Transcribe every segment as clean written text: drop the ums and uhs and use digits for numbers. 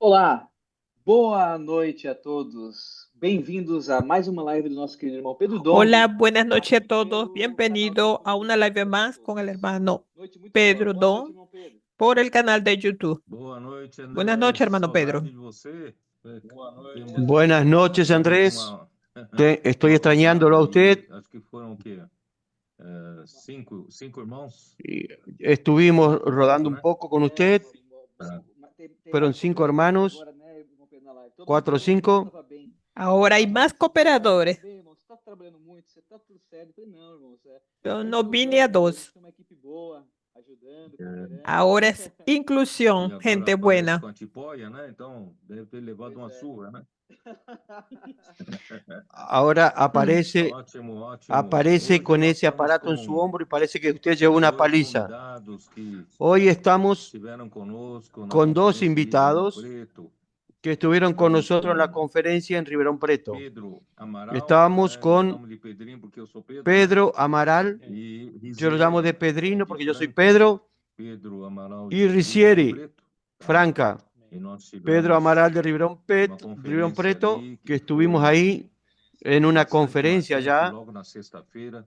Olá, boa noite a todos. Bem-vindos a mais uma live do nosso querido irmão Pedro Dom, Hola, buenas noches a aqui todos. pelo canal do Bienvenido a YouTube una live más con el Católicos. hermano Noite muito boa. Pedro Boa noite, Don irmão Pedro. por el canal de YouTube. Boa noite, Buenas André. noches, hermano Saudade Pedro. de você. Boa noite, Temos, André. Buenas noches, temos Andrés. uma, Estoy uma extrañándolo cruzada a aí. usted. Acho que foram o quê? Cinco irmãos? Y estuvimos rodando un Né? poco con É, usted. Ah, tem Fueron mais 5 cooperadores hermanos, agora, né, irmão Pedro, na live. cuatro o Todo mundo 5. tava bem. Ahora hay más Tava cooperadores. bem, irmão. Você tá trabalhando muito, você tá tudo sério. Eu falei, não, irmão. Yo A no inclusão vine a aqui, irmão Pedro, a dos. gente tem uma equipe boa, ajudando, é, cooperando. Ahora es e inclusión, agora gente aparece buena. com a tipóia, né? Então deve ter levado Pois uma é. surra, né? Ahora Mm. Ótimo, ótimo. aparece Hoje con nós ese estamos aparato en su com hombro y parece que usted llevó una dois paliza. convidados que Hoy estamos estiveram conosco na con dos conferência de Ribeirão invitados Preto. que estuvieron con Estamos nosotros en la com conferencia en Ribeirón Preto. Pedro Amaral, Estamos né? Eu con chamo de Pedrinho porque eu sou Pedro, né? Pedro Amaral, E yo lo llamo de Risieri, Pedrino de porque yo soy Franca, Pedro, Pedro Amaral y de Ribeirão Ricieri, Preto, tá? Franca. E nós Pedro Amaral tivemos de uma Ribeirón conferência Preto, ali que que estuvimos foi ahí en una bastante conferencia marcante ya logo na sexta-feira.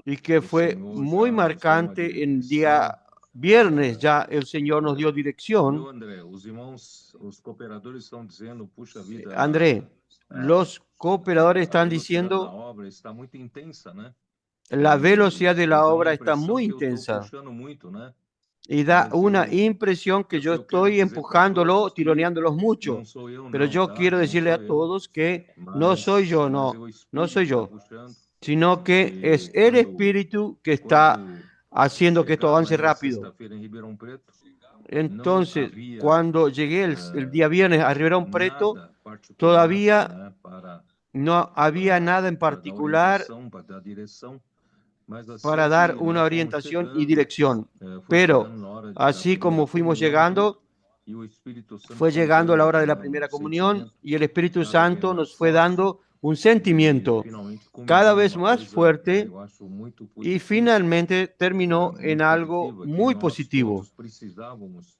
y que O fue Senhor muy já nos deu uma marcante en direção. día viernes. Ya el Señor nos dio Viu, dirección. André? Os irmãos, os cooperadores estão dizendo, puxa vida, André, los cooperadores a están velocidade da diciendo obra está muito intensa, né? la velocidad de la Dá uma obra está impressão muy que eu estou intensa puxando muito, né? y da Mas una impresión que yo eu quero estoy dizer para empujándolo, todos que tironeándolos mucho. não sou eu Pero não, yo tá? quiero Não decirle sou a eu, todos que no soy yo, mas é o no Espírito soy que está yo, puxando. sino que es E el Espíritu que está quando haciendo que esto chegava avance aí na rápido. sexta-feira em Ribeirão Preto, não Entonces, havia cuando llegué el día viernes a Ribeirón Preto, nada particular, todavía né, para no había nada en para dar particular orientação, para dar direção, mas assim para dar que una nós fomos orientación y chegando, dirección. foi Pero chegando na hora da así primeira como fuimos comunhão, llegando, e o Espírito Santo fue foi nos llegando dando la hora de la um primera comunión sentimento y el Espíritu cada vez Santo mais nos fue forte dando un de sentimiento finalmente cada culminar vez numa más coisa, fuerte eu acho muito y positiva, finalmente terminó en muito algo positiva, que muy nós positivo, todos precisávamos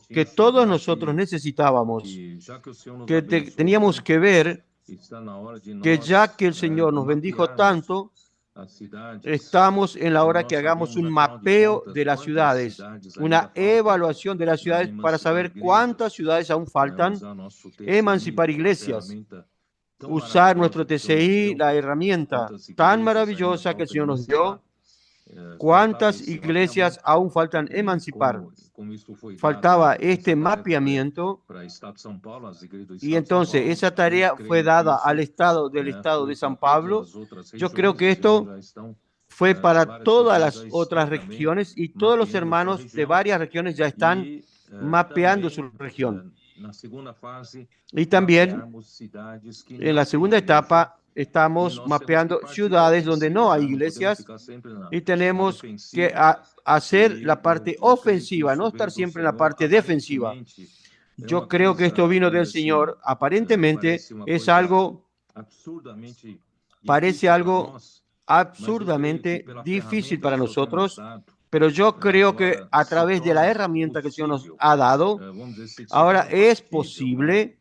que realmente todos enxergar nosotros que necesitábamos, já que o Senhor nos que abençoou teníamos tanto, que ver está na hora de que ya nós que el Señor nos bendijo mapearmos tanto, as cidades. estamos en la E hora que nós hagamos sabemos, un afinal de mapeo contas, de las quantas ciudades, cidades ainda una faltam evaluación de las ciudades para emancipar saber cuántas igrejas, ciudades aún né? faltan, Usar nosso TCI, emancipar aquela iglesias, ferramenta tão usar nuestro maravilhosa que o Senhor nos TCI, deu. la herramienta Quantas tan igrejas ainda maravillosa que el falta Señor nos dio, emancipar? Faltava cuántas esse iglesias mapeamento. aún faltan E emancipar. como isso foi Faltaba dado, este essa tarefa mapeamiento para o Estado de São Paulo, as igrejas do y Estado de São entonces Paulo, esa eu tarea fue creio que dada al isso estado del estado de foi para San todas Pablo. as outras Yo creo regiões. que Os irmãos esto já estão, fue para várias todas pessoas já las estão otras também regiones y todos los mapeando a sua hermanos de região. varias regiones ya están E mapeando su também, región. na segunda fase, Y también mapearmos cidades que en la não têm segunda igreja. etapa E estamos nós temos que mapeando partir para a ciudades donde no ofensiva, hay né? Não podemos iglesias ficar sempre y na tenemos que defensiva. hacer E la parte eu creio que ofensiva, isso no veio estar do siempre en la Senhor. parte defensiva. Aparentemente, é Yo uma creo que esto coisa, vino vamos del dizer assim, Señor. Aparentemente parece uma es coisa algo, absurdamente parece difícil para algo nós, mas eu creio que absurdamente pela difícil ferramenta que para o Senhor tem nos nosotros, dado, pero yo creo que agora a se través de la torna herramienta que el Señor nos possível, ha dado, vamos dizer assim, se ahora torna es factível, né? posible,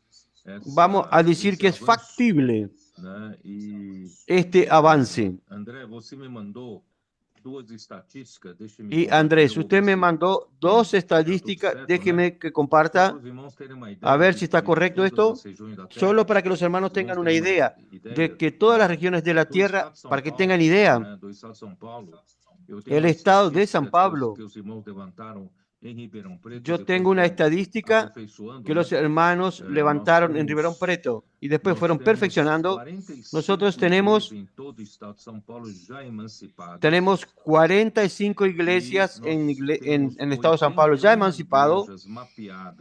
vamos a decir Esse que es avanço, factible né? E este avance. André, você me mandou duas estatísticas, deixe-me Y compartilhar, Andrés, vou ver usted me se mandó dos está tudo estadísticas, certo, né? déjeme que Só para comparta, os irmãos terem uma a ideia ver de si está que correcto todas as esto, regiões da solo Terra, para que los hermanos os irmãos tengan una terem uma idea de ideia, que todas las regiones de la do tierra, estado de São para que Paulo, tengan idea, né? Do estado de São Paulo, eu tenho el umas estado de San estatísticas Pablo, que os irmãos levantaram em Ribeirão Preto e yo depois tengo una foram estadística aperfeiçoando, que los né? hermanos Nós levantaron en Ribeirón temos Preto y después nós fueron temos perfeccionando. Nosotros 45 igrejas tenemos, em todo o estado de São Paulo já emancipadas tenemos 45 e iglesias nós en temos el estado de San Pablo ya 81 emancipado igrejas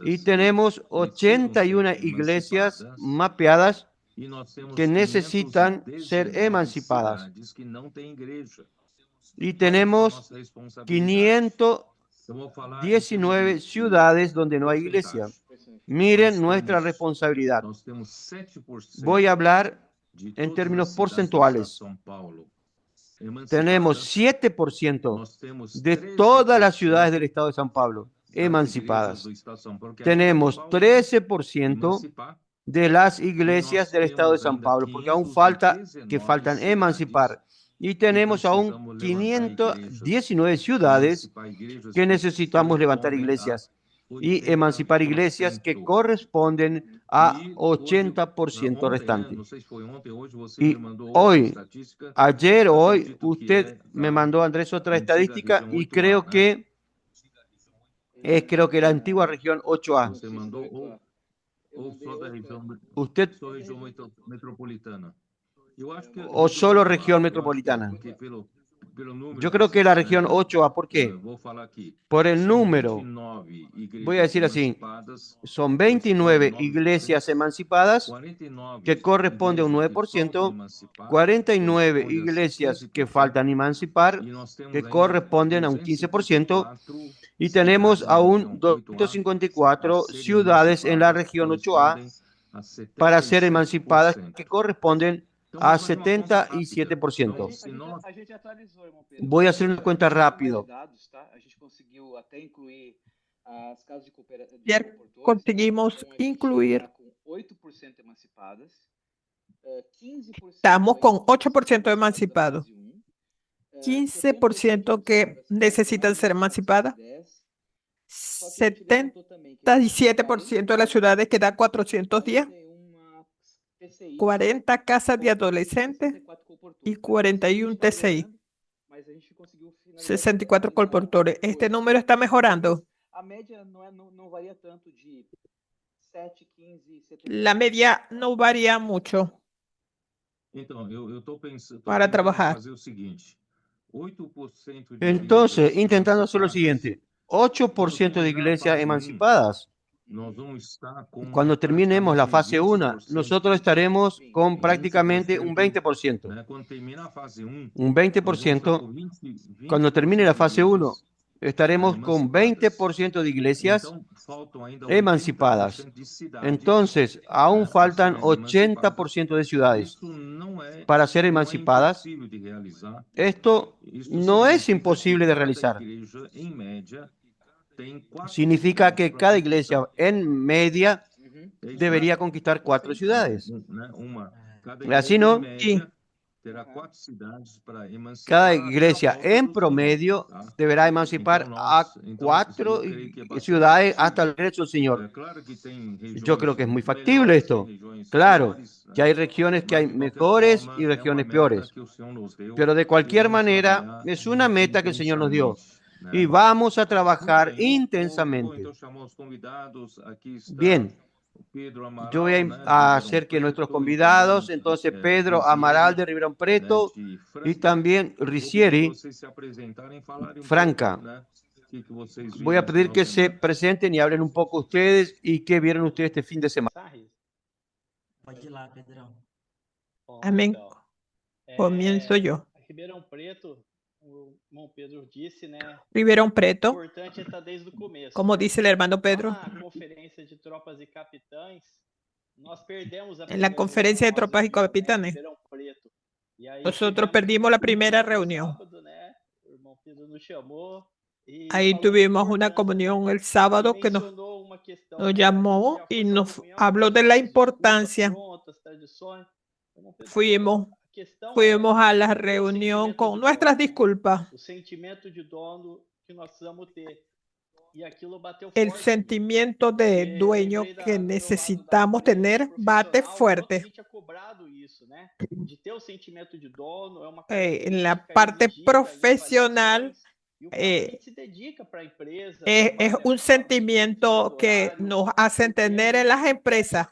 y mapeadas tenemos que precisam ser 81 iglesias emancipadas mapeadas e nós que temos necesitan ser 519 emancipadas. cidades que não têm igreja. Y Olha só a tenemos nossa responsabilidade. 519 Eu vou falar em termos ciudades donde no hay iglesia. porcentagem. Miren nuestra responsabilidad. Nós temos Voy a 7% hablar de en todas términos as cidades do estado de porcentuales. São Paulo Tenemos emancipadas. 7% Nós temos de todas las ciudades 13% del estado de San Pablo emancipadas. Tenemos 13% de las iglesias del estado de São Paulo, porque aún faltan emancipar. Y tenemos aún 519 ciudades que necesitamos levantar iglesias y emancipar iglesias que corresponden a 80% restante. Y ayer o hoy, usted me mandó, Andrés, otra estadística y creo que la antigua región 8A. Usted o solo región metropolitana. Yo creo que la región 8A, ¿por qué? Por el número. Voy a decir así, son 29 iglesias emancipadas, que corresponde a un 9%, 49 iglesias que faltan emancipar, que corresponden a un 15%, y tenemos aún 254 ciudades en la región 8A para ser emancipadas, que corresponden a 77%. Voy a hacer una cuenta rápido. Ayer conseguimos incluir, estamos con 8% emancipados, 15% que necesitan ser emancipadas, 77% de las ciudades que da 410, 40 casas de adolescentes y 41 TCI, 64 colportores. Este número está mejorando. La media no varía mucho para trabajar. Entonces, intentando hacer lo siguiente, 8% de iglesias emancipadas. Cuando terminemos la fase 1, nosotros estaremos con prácticamente un 20%. Un 20%, cuando termine la fase 1, estaremos con 20% de iglesias emancipadas. Entonces, aún faltan 80% de ciudades para ser emancipadas. Esto no es imposible de realizar. Significa que cada iglesia en media debería conquistar 4 ciudades. Así no, Sí. cada iglesia en promedio deberá emancipar a 4 ciudades hasta el derecho del Señor. Yo creo que es muy factible esto. Claro, que hay regiones que hay mejores y regiones peores. Pero de cualquier manera, es una meta que el Señor nos dio. Y vamos a trabajar intensamente. Bien, yo voy a hacer que nuestros convidados, entonces Pedro Amaral de Ribeirão Preto y también Ricieri, Franca. Voy a pedir que se presenten y hablen un poco ustedes y qué vieron ustedes este fin de semana. Amén. Comienzo yo. Ribeirão Preto, como dice el hermano Pedro, en la conferencia de tropas y capitanes, nosotros perdimos la primera reunión. Ahí tuvimos una comunión el sábado que nos llamó y nos habló de la importancia. Fuimos a la reunión con nuestras disculpas. El sentimiento de dueño que necesitamos tener bate fuerte. En la parte profesional, es un sentimiento que nos hace entender en las empresas,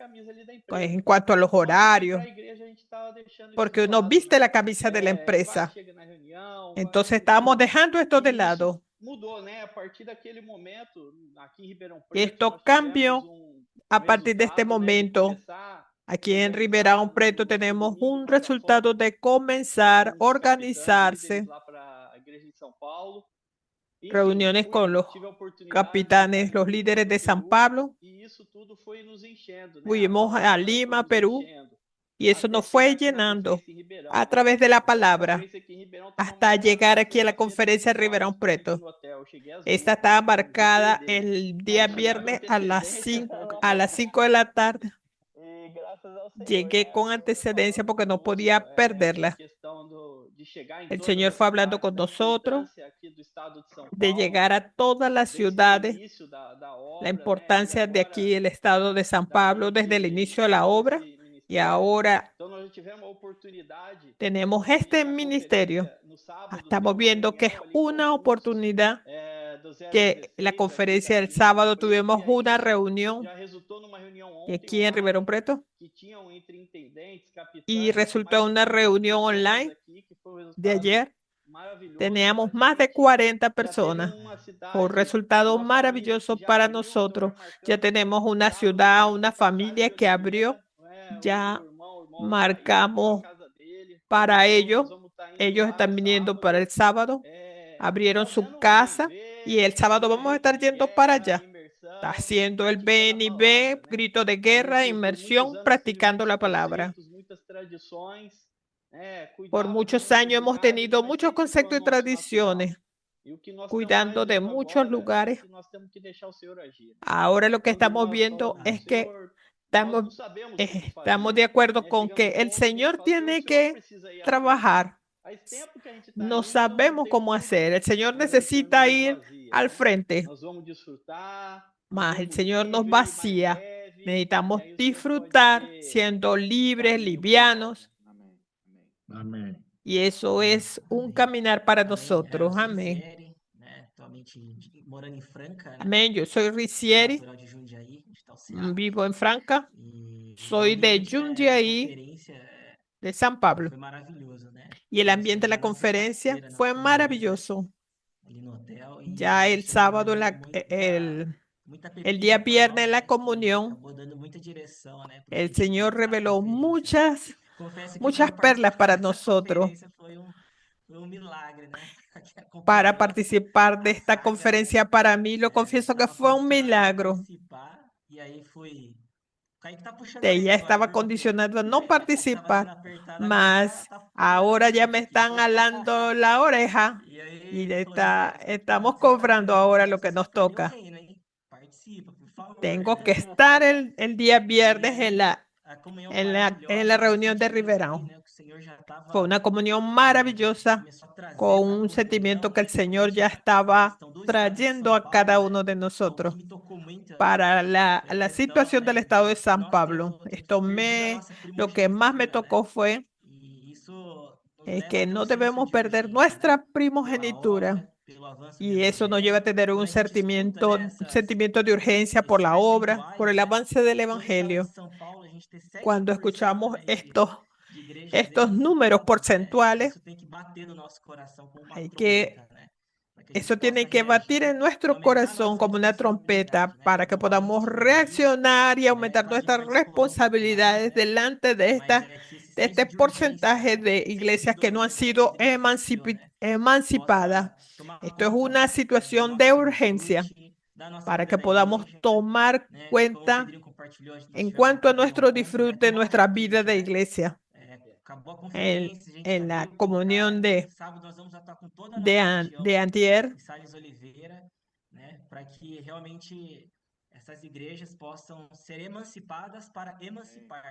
en cuanto a los horarios, porque uno viste la camisa de la empresa. Entonces estábamos dejando esto de lado. Esto cambió a partir de este momento. Aquí en Ribeirão Preto tenemos un resultado de comenzar a organizarse. Reuniones con los capitanes, los líderes de São Paulo. Fuimos a Lima, Perú, y eso nos fue llenando a través de la palabra hasta llegar aquí a la conferencia de Ribeirão Preto. Esta estaba marcada el día viernes a las 5 de la tarde. Llegué con antecedencia porque no podía perderla. El Señor fue hablando con nosotros de llegar a todas las ciudades, la importancia de aquí, el estado de San Pablo, desde el inicio de la obra. Y ahora tenemos este ministerio. Estamos viendo que es una oportunidad que la conferencia del sábado tuvimos una reunión aquí en Ribeirão Preto y resultó una reunión online de ayer. Teníamos más de 40 personas. Fue un resultado maravilloso para nosotros. Ya tenemos una ciudad, una familia que abrió. Ya marcamos para ellos. Ellos están viniendo para el sábado. Abrieron su casa y el sábado vamos a estar yendo para allá. Está haciendo el BNB, grito de guerra, inmersión, practicando la palabra. Por muchos años hemos tenido muchos conceptos y tradiciones, cuidando de muchos lugares. Ahora lo que estamos viendo es que estamos de acuerdo con que el Señor tiene que trabajar. No sabemos cómo hacer. El Señor necesita ir al frente. Mas el Señor nos vacía. Necesitamos disfrutar siendo libres, livianos. Amém. Y eso es un caminar para nosotros. Amén. Amén. Yo soy Ricieri. Vivo en Franca. Soy de Jundiaí, de San Pablo. Y el ambiente de la conferencia fue maravilloso. Ya el sábado, el día viernes en la comunión, el Señor reveló muchas perlas para nosotros para participar de esta conferencia. Para mí, lo confieso que fue un milagro. Ya estaba condicionado a no participar, mas ahora ya me están alando la oreja y estamos cobrando ahora lo que nos toca. Tengo que estar el día viernes en la reunión de Ribeirão. Fue una comunión maravillosa con un sentimiento que el Señor ya estaba trayendo a cada uno de nosotros para la situación del estado de San Pablo. Lo que más me tocó fue que no debemos perder nuestra primogenitura. Y eso nos lleva a tener un sentimiento de urgencia por la obra, por el avance del Evangelio. Cuando escuchamos estos números porcentuales, eso tiene que batir en nuestro corazón como una trompeta para que podamos reaccionar y aumentar nuestras responsabilidades delante de este porcentaje de iglesias que no han sido emancipadas. Esto es una situación de urgencia para que podamos tomar cuenta en cuanto a nuestro disfrute, nuestra vida de iglesia. En la comunión de antier, para que realmente essas igrejas possam ser emancipadas para emancipar,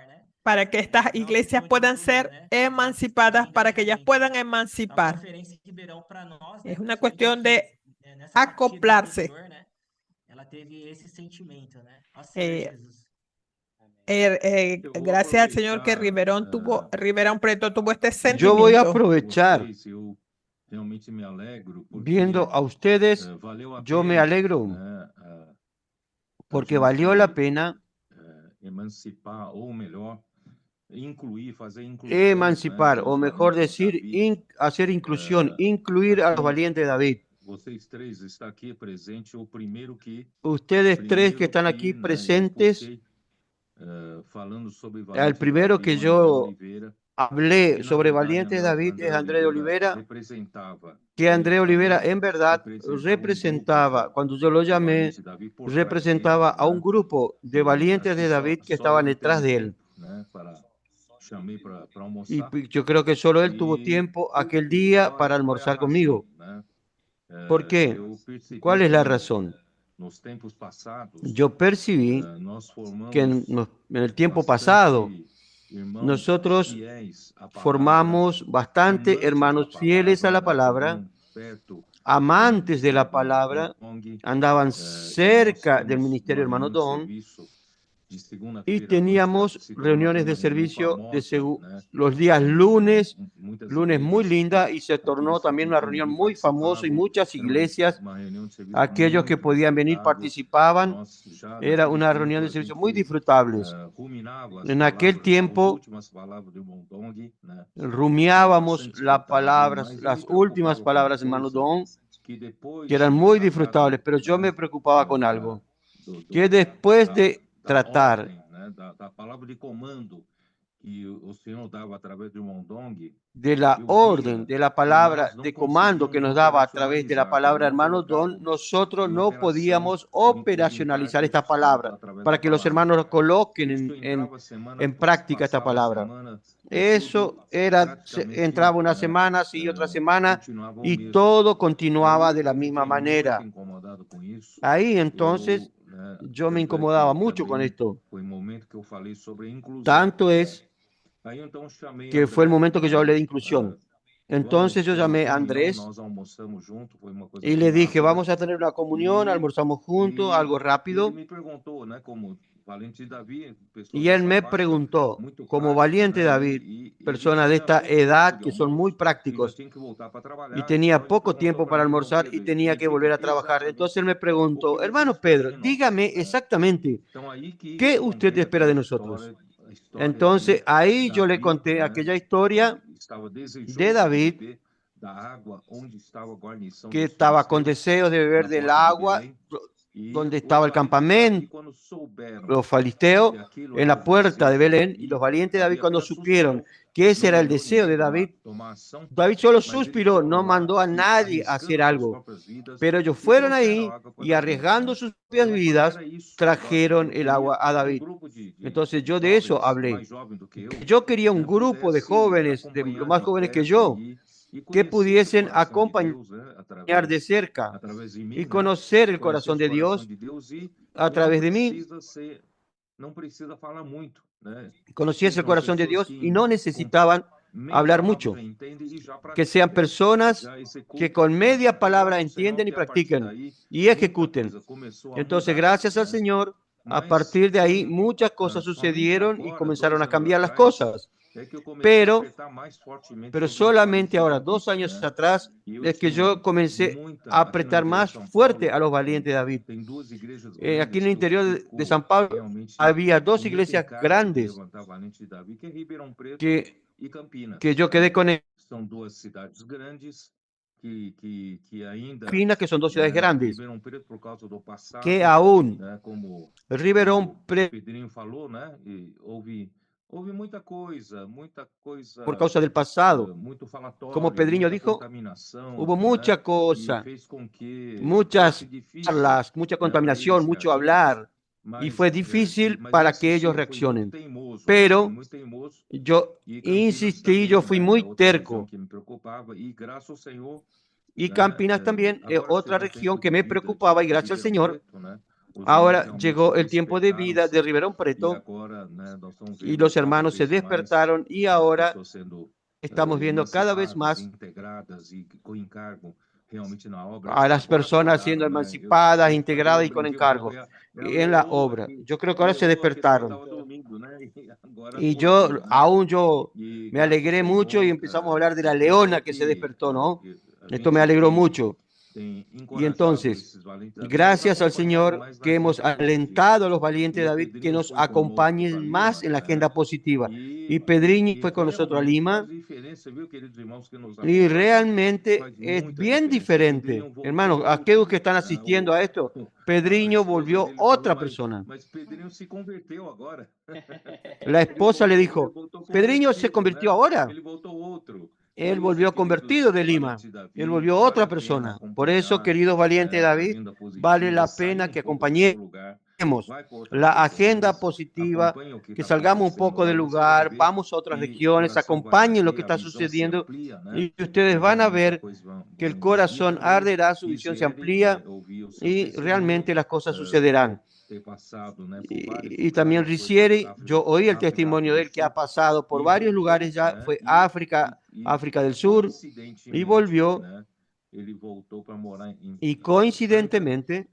para que estas iglesias puedan ser emancipadas, para que ellas puedan emancipar. Es una cuestión de acoplarse. Gracias al Señor que Ribeirão Preto tuvo este sentimiento. Yo voy a aprovechar. Viendo a ustedes, yo me alegro porque valió la pena emancipar, o mejor decir, hacer inclusión, incluir a los valientes de David. Ustedes tres que están aquí presentes, el primero que yo hablé sobre valientes de David es André de Oliveira, que André Oliveira en verdad representaba, cuando yo lo llamé, representaba a un grupo de valientes de David que estaban detrás de él. Y yo creo que solo él tuvo tiempo aquel día para almorzar conmigo. ¿Por qué? ¿Cuál es la razón? Yo percibí que en el tiempo pasado nosotros formamos bastante hermanos fieles a la palabra, amantes de la palabra, andaban cerca del ministerio hermano Don y teníamos reuniones de servicio los días lunes, lunes muy linda, y se tornó también una reunión muy famosa y muchas iglesias, aquellos que podían venir participaban. Era una reunión de servicio muy disfrutables. En aquel tiempo rumiábamos las últimas palabras de Mano Don, que eran muy disfrutables, pero yo me preocupaba con algo, que después de tratar de la orden, de la palabra de comando que nos daba a través de la palabra hermano Don, nosotros no podíamos operacionalizar esta palabra para que los hermanos coloquen en práctica esta palabra. Eso entraba una semana, sí, otra semana, y todo continuaba de la misma manera. Ahí entonces yo me incomodaba mucho con esto. Tanto es que fue el momento que yo hablé de inclusión. Entonces yo llamé a Andrés y le dije, vamos a tener una comunión, almorzamos juntos, algo rápido. Y él me preguntó, como valiente David, personas de esta edad que son muy prácticos, y tenía poco tiempo para almorzar y tenía que volver a trabajar. Entonces él me preguntó, hermano Pedro, dígame exactamente, ¿qué usted espera de nosotros? Entonces ahí yo le conté aquella historia de David, que estaba con deseos de beber del agua donde estaba el campamento, los filisteos en la puerta de Belén, y los valientes de David, cuando supieron que ese era el deseo de David, David solo suspiró, no mandó a nadie a hacer algo, pero ellos fueron ahí y, arriesgando sus propias vidas, trajeron el agua a David. Entonces yo de eso hablé. Yo quería un grupo de jóvenes, de los más jóvenes que yo, que pudiesen acompañar de cerca y conocer el corazón de Dios a través de mí. Conociese el corazón de Dios y no necesitaban hablar mucho. Que sean personas que con media palabra entienden y practiquen y ejecuten. Entonces, gracias al Señor, a partir de ahí muchas cosas sucedieron y comenzaron a cambiar las cosas. Pero solamente ahora, 2 años atrás, es que yo comencé a apretar más fuerte a los valientes de David. Aquí en el interior de San Pablo había 2 iglesias grandes que yo quedé con ellas. Que son 2 ciudades grandes, que aún Ribeirão Preto, por causa del pasado, como Pedrinho dijo, hubo mucha cosa, muchas charlas, mucha contaminación, mucho hablar, y fue difícil para que ellos reaccionen. Pero yo insistí, yo fui muy terco. Y Campinas también es otra región que me preocupaba, y gracias al Señor, ahora llegó el tiempo de vida de Ribeirão Preto y los hermanos se despertaron, y ahora estamos viendo cada vez más a las personas siendo emancipadas, integradas y con encargo en la obra. Yo creo que ahora se despertaron. Y yo me alegré mucho y empezamos a hablar de la leona que se despertó, ¿no? Esto me alegró mucho. Y entonces, gracias al Señor que hemos alentado a los valientes de David que nos acompañen más en la agenda positiva. Y Pedrinho fue con nosotros a Lima y realmente es bien diferente. Hermanos, aquellos que están asistiendo a esto, Pedrinho volvió otra persona. La esposa le dijo, Pedrinho se convirtió ahora. Él volvió convertido de Lima. Él volvió otra persona. Por eso, queridos valientes de David, vale la pena que acompañemos la agenda positiva, que salgamos un poco del lugar, vamos a otras regiones, acompañen lo que está sucediendo y ustedes van a ver que el corazón arderá, su visión se amplía y realmente las cosas sucederán. Y también Ricieri, yo oí el testimonio de él que ha pasado por varios lugares ya, fue África, África del Sur y volvió. Y coincidentemente,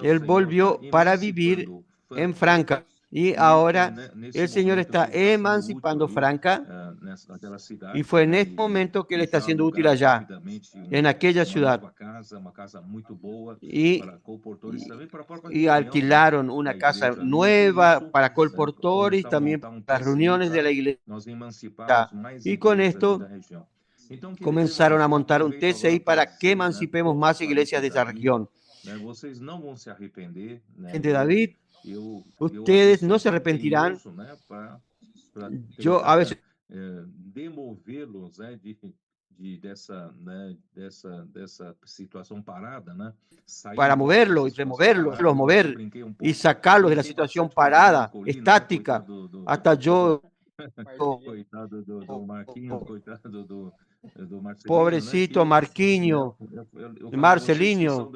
él volvió para vivir en Franca. Y ahora el Señor está emancipando Franca. Y fue en este momento que él está siendo útil allá, en aquella ciudad. Y alquilaron una casa nueva para colportores, también para las reuniones de la iglesia. Y con esto comenzaron a montar un TCI para que emancipemos más iglesias de esa región. Gente, David, ustedes no se arrepentirán. Yo a veces para moverlo y removerlo, los mover y sacarlos de la situación parada, estática, hasta yo. Pobrecito Marquinho, Marcelinho,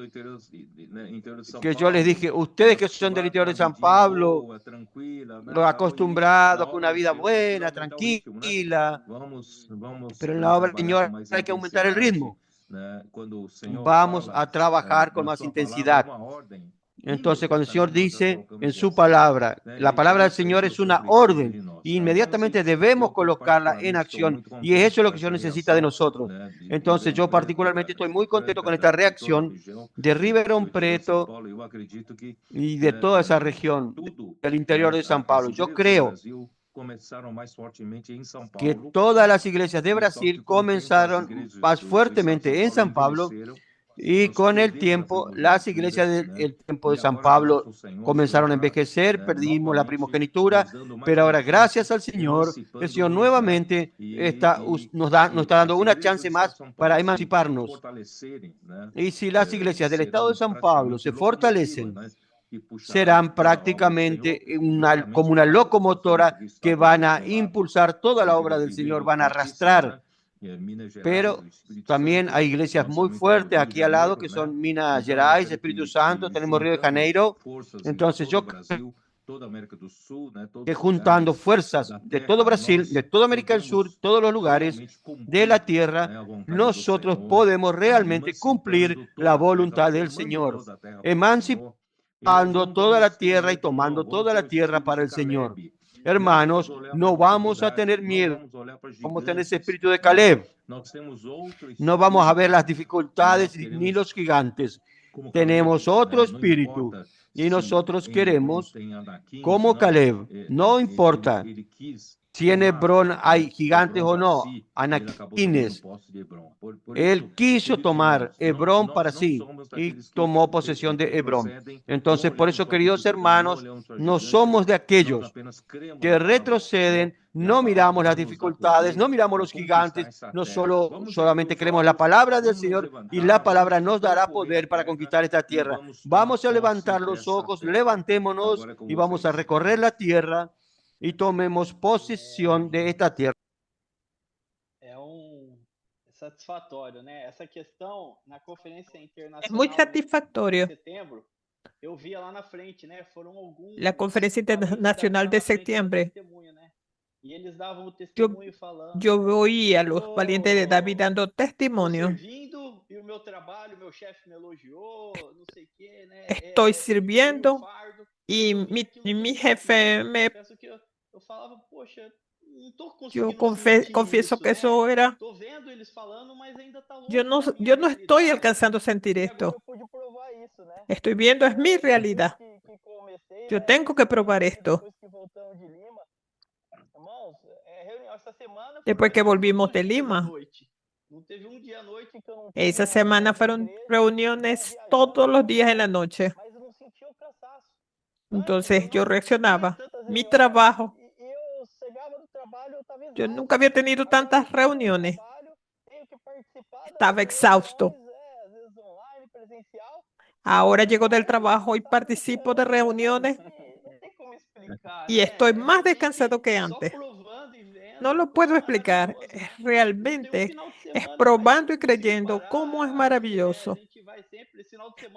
que yo les dije, ustedes que son del interior de San Pablo, los acostumbrados con una vida buena, tranquila, pero en la obra del Señor hay que aumentar el ritmo. Vamos a trabajar con más intensidad. Entonces, cuando el Señor dice en su palabra, la palabra del Señor es una orden, y inmediatamente debemos colocarla en acción, y eso es lo que Dios necesita de nosotros. Entonces, yo particularmente estoy muy contento con esta reacción de Ribeirão Preto y de toda esa región del interior de San Pablo. Yo creo que todas las iglesias de Brasil comenzaron más fuertemente en San Pablo. Y con el tiempo, las iglesias del tiempo de San Pablo comenzaron a envejecer, perdimos la primogenitura, pero ahora, gracias al Señor, el Señor nuevamente nos está dando una chance más para emanciparnos. Y si las iglesias del estado de San Pablo se fortalecen, serán prácticamente como una locomotora que van a impulsar toda la obra del Señor, van a arrastrar. Pero también hay iglesias muy fuertes aquí al lado que son Minas Gerais, Espíritu Santo, tenemos Río de Janeiro. Entonces yo creo que juntando fuerzas de todo Brasil, de toda América del Sur, todos los lugares de la tierra, nosotros podemos realmente cumplir la voluntad del Señor, emancipando toda la tierra y tomando toda la tierra para el Señor. Hermanos, no vamos a tener miedo, vamos a tener ese espíritu de Caleb. No vamos a ver las dificultades ni los gigantes. Tenemos otro espíritu y nosotros queremos, como Caleb, no importa si en Hebrón hay gigantes o no, anaquines. Él quiso tomar Hebrón para sí y tomó posesión de Hebrón. Entonces, por eso, queridos hermanos, no somos de aquellos que retroceden, no miramos las dificultades, no miramos los gigantes, no solamente creemos la palabra del Señor y la palabra nos dará poder para conquistar esta tierra. Vamos a levantar los ojos, levantémonos y vamos a recorrer la tierra y tomemos posesión de esta tierra. Satisfatório, né? Essa questão na Conferência Internacional Es muy satisfactorio. de setembro, eu via lá na frente, né? Foram alguns La Conferencia Internacional de septiembre. E eles davam o testemunho falando. Yo oí a los valientes de David dando testimonio. Servindo e o meu trabalho, meu chefe me elogiou, não sei o quê, né? Estoy sirviendo y mi jefe me... Eu falava, poxa, yo confieso que eso era... Yo no estoy alcanzando a sentir esto. Estoy viendo, es mi realidad. Yo tengo que probar esto. Después que volvimos de Lima, esa semana fueron reuniones todos los días en la noche. Entonces yo reaccionaba. Mi trabajo. Yo nunca había tenido tantas reuniones. Estaba exhausto. Ahora llego del trabajo y participo de reuniones y estoy más descansado que antes. No lo puedo explicar. Realmente es probando y creyendo cómo es maravilloso.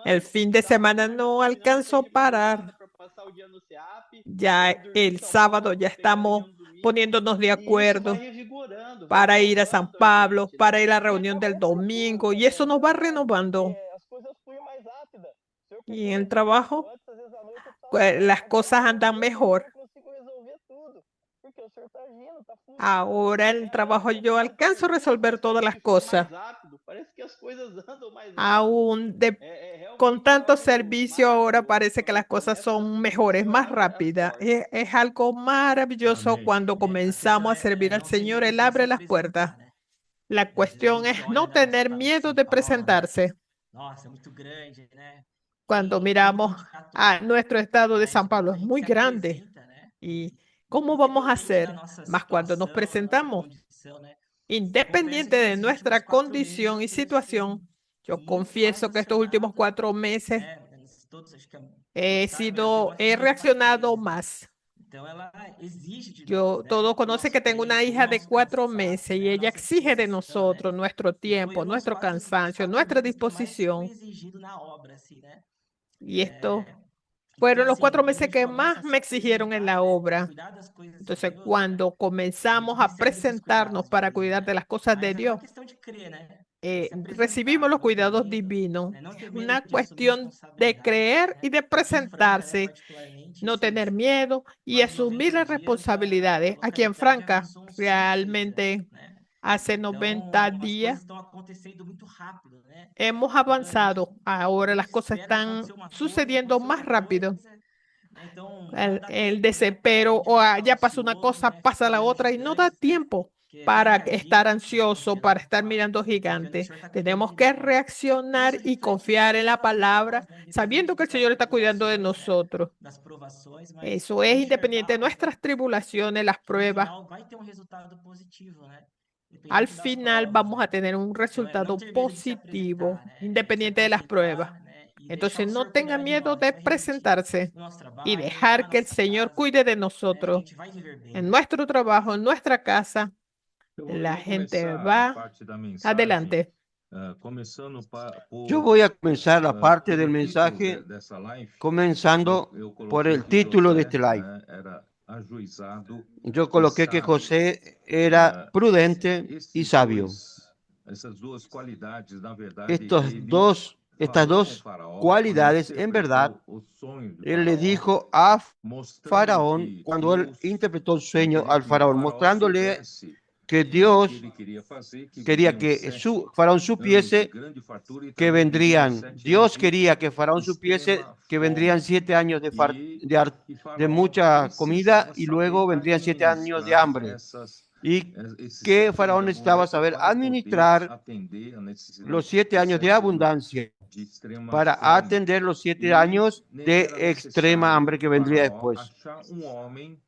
El fin de semana no alcanzo a parar. Ya el sábado ya estamos poniéndonos de acuerdo para ir a San Pablo, para ir a la reunión del domingo, y eso nos va renovando. Y en el trabajo, pues, las cosas andan mejor. Ahora en el trabajo yo alcanzo a resolver todas las cosas. Aún con tanto servicio ahora parece que las cosas son mejores, más rápidas. Es algo maravilloso Amém. cuando comenzamos a servir al Não ter Señor. medo Él de se abre las puertas. apresentar, né? La Às vezes a cuestión gente es olha, no né, a tener cidade de miedo São de Paulo, né? presentarse. Nossa, é muito grande, né? Cuando Quem tem miramos a indicador, nuestro estado de mas San quando Pablo, a es gente muy se grande. apresenta, né? ¿Y cómo vamos a Independente da hacer? nossa Más cuando nos situação, da nossa presentamos, condição, né? Confesso independiente que de esses últimos nuestra 4 meses condición eu y tenho sido situación, yo muito mais confieso que estos últimos acionado, 4 meses né? Todos acho que gostaram, mas eu tenho uma he filha de 4 meses, reaccionado né? más. Então ela exige de nós, Yo, né? todos O conocen nosso que tengo una tempo, o hija de nosso 4 meses cansaço, y né? A ella nossa exige de disposição, né? nosotros nuestro E foi tiempo, um dos nuestro dos cansancio, nuestra 4 meses que mais foi disposición. exigido na obra, assim, né? Y esto Então, fueron los assim, cuatro quando a meses gente que começa más a se me exigieron en apresentar, la né, para obra. cuidar das coisas de Entonces, Deus, né, cuando a gente comenzamos a recebe esses presentarnos cuidados para divinos, cuidar de né? las cosas de Mas é uma Dios, questão de crer, né? Tem que se apresentar recibimos los como cuidados escolhido, divinos. né? Não Es ter medo una de assumir cuestión de responsabilidade, creer y né? de Aqui em Franca, né, presentarse, particularmente, no assim, tener miedo y quase asumir 90 las dias a responsabilidades. Aquí en localidade Franca, avançou uns 5 vezes, realmente né? hace 90 Então, as días coisas estão acontecendo muito rápido, né? hemos Então a gente avanzado. às Ahora las vezes cosas espera están acontecer uma coisa, sucediendo aconteceu más outra rápido. coisa, né? Então não El, dá el tempo, né, para a desespero, gente o ficar ya pasó una ansioso, cosa, né, pasa ficar la olhando otra y no da gigantes, né? tiempo Porque tem que para agir estar ansioso, confiando para na estar palavra, mirando né? Confiando que o gigantes. Senhor está cuidando Tenemos de que nós. reaccionar Isso y reflete confiar en muito la na vida de palabra, nós, né? sabiendo Independente que el das Señor está cuidando de tribulações, né? nosotros. Das provações, mas Eso es independiente de enxergar, né, nuestras tribulaciones, las que no pruebas. final vai ter um resultado positivo, né? Al Independente das final provas, vamos a né? tener un Então é não resultado ter medo de se positivo, apresentar, né? Se independiente de las pruebas. apresentar, né? E deixar Entonces o no Senhor tenga cuidar de miedo nós. A gente de vai refletir presentarse no nosso y trabalho, na dejar que el nossa Señor casa, cuide de né? A nosotros. gente vai viver bem. En nuestro trabajo, en nuestra casa, Eu la vou gente começar a va parte da mensagem, adelante. começando Yo por, voy a comenzar la parte del pelo título mensaje dessa live. comenzando Eu por coloquei el que título de José, este live. né, era ajuizado Yo e coloqué que sábio. José era prudente y sabio. Essas duas qualidades, na verdade, Estas ele dos falou com Faraó quando cualidades, en verdad, interpretou o sonho de él le Faraó, dijo a mostrando Faraón, que cuando él Deus interpretó el sueño queria al que Faraón, Faraó mostrándole soubesse que o que Dios ele queria fazer, que quería viriam que 7 Faraón anos de supiese grande fartura e que também viriam vendrían, 7 anos Dios de quería que Faraón supiese extrema que fome. vendrían 7 años E, de Faraó mucha comida precisava y saber luego vendrían 7 años de administrar hambre. Y esses que 7 anos Faraón de necesitaba abundância saber para poder administrar atender a necessidade los 7 años de 7 anos abundancia de extrema para fome. atender los 7 E años nele de era extrema necessário hambre que vendría Faraó después. achar homem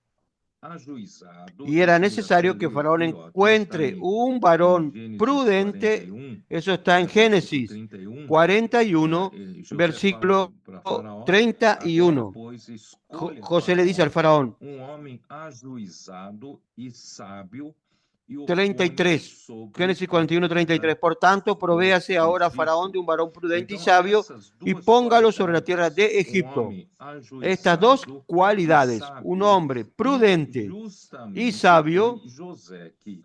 ajuizado, Y era isso já se necesario que leu Faraón aqui, ó, aqui está encuentre un em varón Gênesis prudente. 41, Eso está en versículo Génesis 31. 41, José fala versículo para Faraó: agora, 31. pois, escolha José le dice al Faraó faraón, homem ajuizado e sábio e o ponha 33, sobre Génesis a 41, 33. terra Por tanto, do provéase ahora Faraón Egito. de un varón prudente y Então, sabio essas y duas póngalo sobre la tierra qualidades, de Egipto. homem Estas dos ajuizado e cualidades, un sábio, hombre e prudente y justamente sabio, foi José que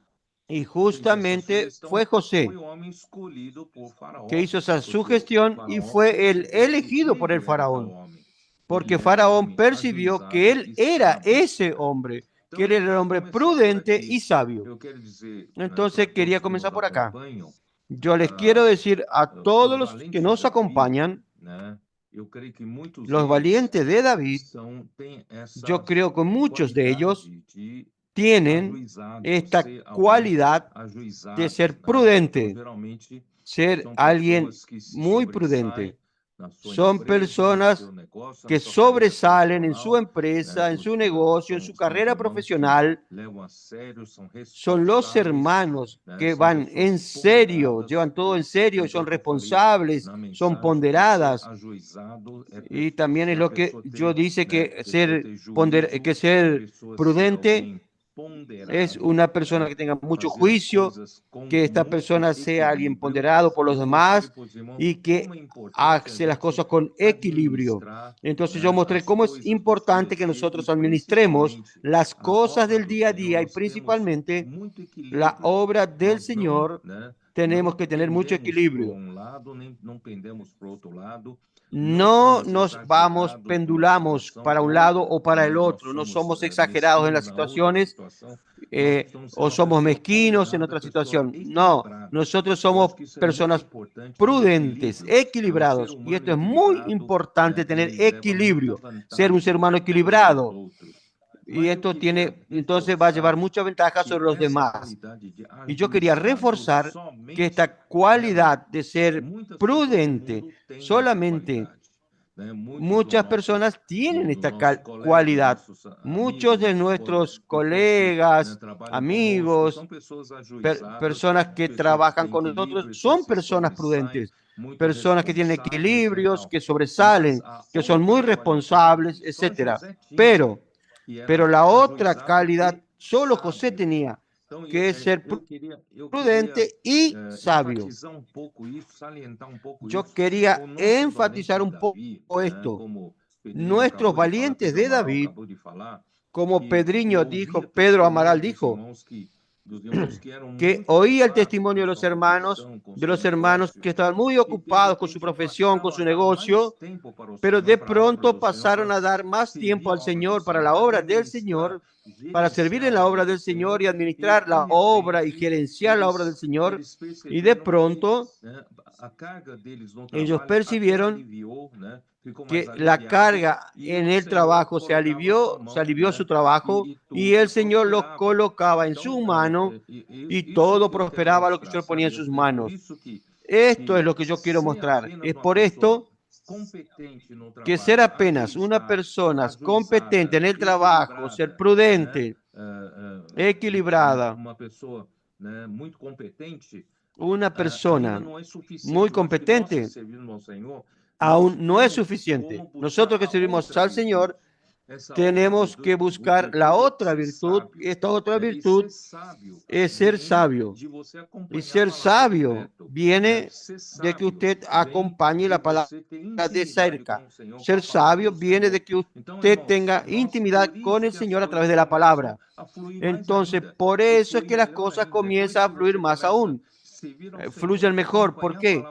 y fez essa justamente sugestão, fue José foi o homem escolhido por Faraó, que hizo esa porque o sugestión y Faraó fue el percebeu que elegido por el ele era tal faraón, homem. porque Ele era Faraón homem percibió que ajuizado él e era sábio. ese hombre, que Então, él eu era el quero hombre começar por prudente aqui. y sabio. Eu quero dizer, Entonces para quería todos que comenzar nos por acá. acompanham, Yo les quiero decir a todos os los que valentes nos da vida, acompañan, né? Eu creio que muitos los deles valientes de David, têm essa yo creo que muchos de ellos qualidade de tienen ajuizado, esta ser alguém cualidad ajuizado, de ser né? Então, prudente, geralmente, ser são alguien pessoas que se muy sobressaem prudente. Son personas que sobresalen en su empresa, en su negocio, en su carrera profesional. Son los hermanos que van en serio, llevan todo en serio, son responsables, son ponderadas. Y también es lo que yo dice que ser prudente es una persona que tenga mucho juicio, que esta persona sea alguien ponderado por los demás y que hace las cosas con equilibrio. Entonces yo mostré cómo es importante que nosotros administremos las cosas del día a día y principalmente la obra del Señor. Tenemos que tener mucho equilibrio. No nos pendulamos para un lado o para el otro, no somos exagerados en las situaciones o somos mezquinos en otra situación. No, nosotros somos personas prudentes, equilibrados, y esto es muy importante, tener equilibrio, ser un ser humano equilibrado. Y esto entonces va a llevar mucha ventaja sobre los demás. Y yo quería reforzar que esta cualidad de ser prudente, solamente muchas personas tienen esta cualidad. Muchos de nuestros colegas, amigos, personas que trabajan con nosotros, son personas prudentes, personas que tienen equilibrios, que sobresalen, que son muy responsables, etc. Pero la otra calidad solo José tenía, que es ser prudente y sabio. Yo quería enfatizar un poco esto. Nuestros valientes de David, como Pedriño dijo, Pedro Amaral dijo, que oía el testimonio de los hermanos que estaban muy ocupados con su profesión, con su negocio, pero de pronto pasaron a dar más tiempo al Señor para la obra del Señor, para servir en la obra del Señor y administrar la obra y gerenciar la obra del Señor. Y de pronto ellos percibieron que la carga en el trabajo se alivió su trabajo y el Señor los colocaba en su mano y todo prosperaba lo que el Señor ponía en sus manos. Esto es lo que yo quiero mostrar. Es por esto que ser apenas una persona competente en el trabajo, ser prudente, equilibrada, una persona muy competente, aún no es suficiente. Nosotros que servimos al Señor tenemos que buscar la otra virtud. Esta otra virtud es ser sabio. Y ser sabio viene de que usted acompañe la palabra de cerca. Ser sabio viene de que usted tenga intimidad con el Señor a través de la palabra. Entonces, por eso es que las cosas comienzan a fluir más aún. Fluyen mejor. ¿Por qué?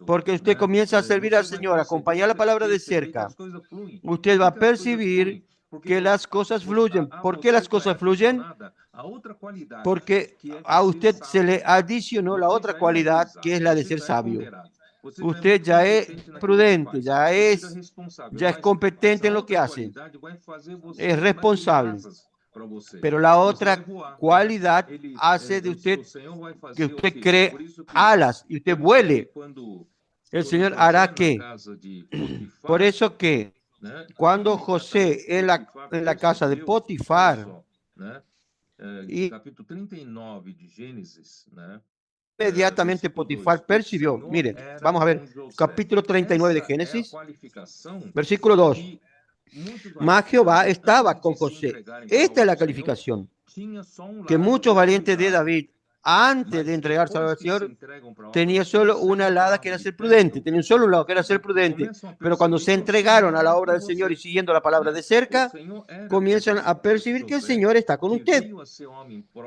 Porque usted comienza a servir al Señor, a acompañar la palabra de cerca. Usted va a percibir que las cosas fluyen. ¿Por qué las cosas fluyen? Porque a usted se le adicionó la otra cualidad, que es la de ser sabio. Usted ya es prudente, ya es competente en lo que hace, es responsable. Pero la otra cualidad hace de usted que usted cree alas y usted vuele. El Señor hará que. Por eso que cuando José en la casa de Potifar, y inmediatamente Potifar percibió, miren, vamos a ver, capítulo 39 de Génesis, versículo 2. Mas Jehová estaba con José. Esta es la calificación que muchos valientes de David, antes de entregarse al Señor, tenía solo una alada que era ser prudente, tenían solo un lado que era ser prudente, pero cuando se entregaron a la obra del Señor y siguiendo la palabra de cerca, comienzan a percibir que el Señor está con usted.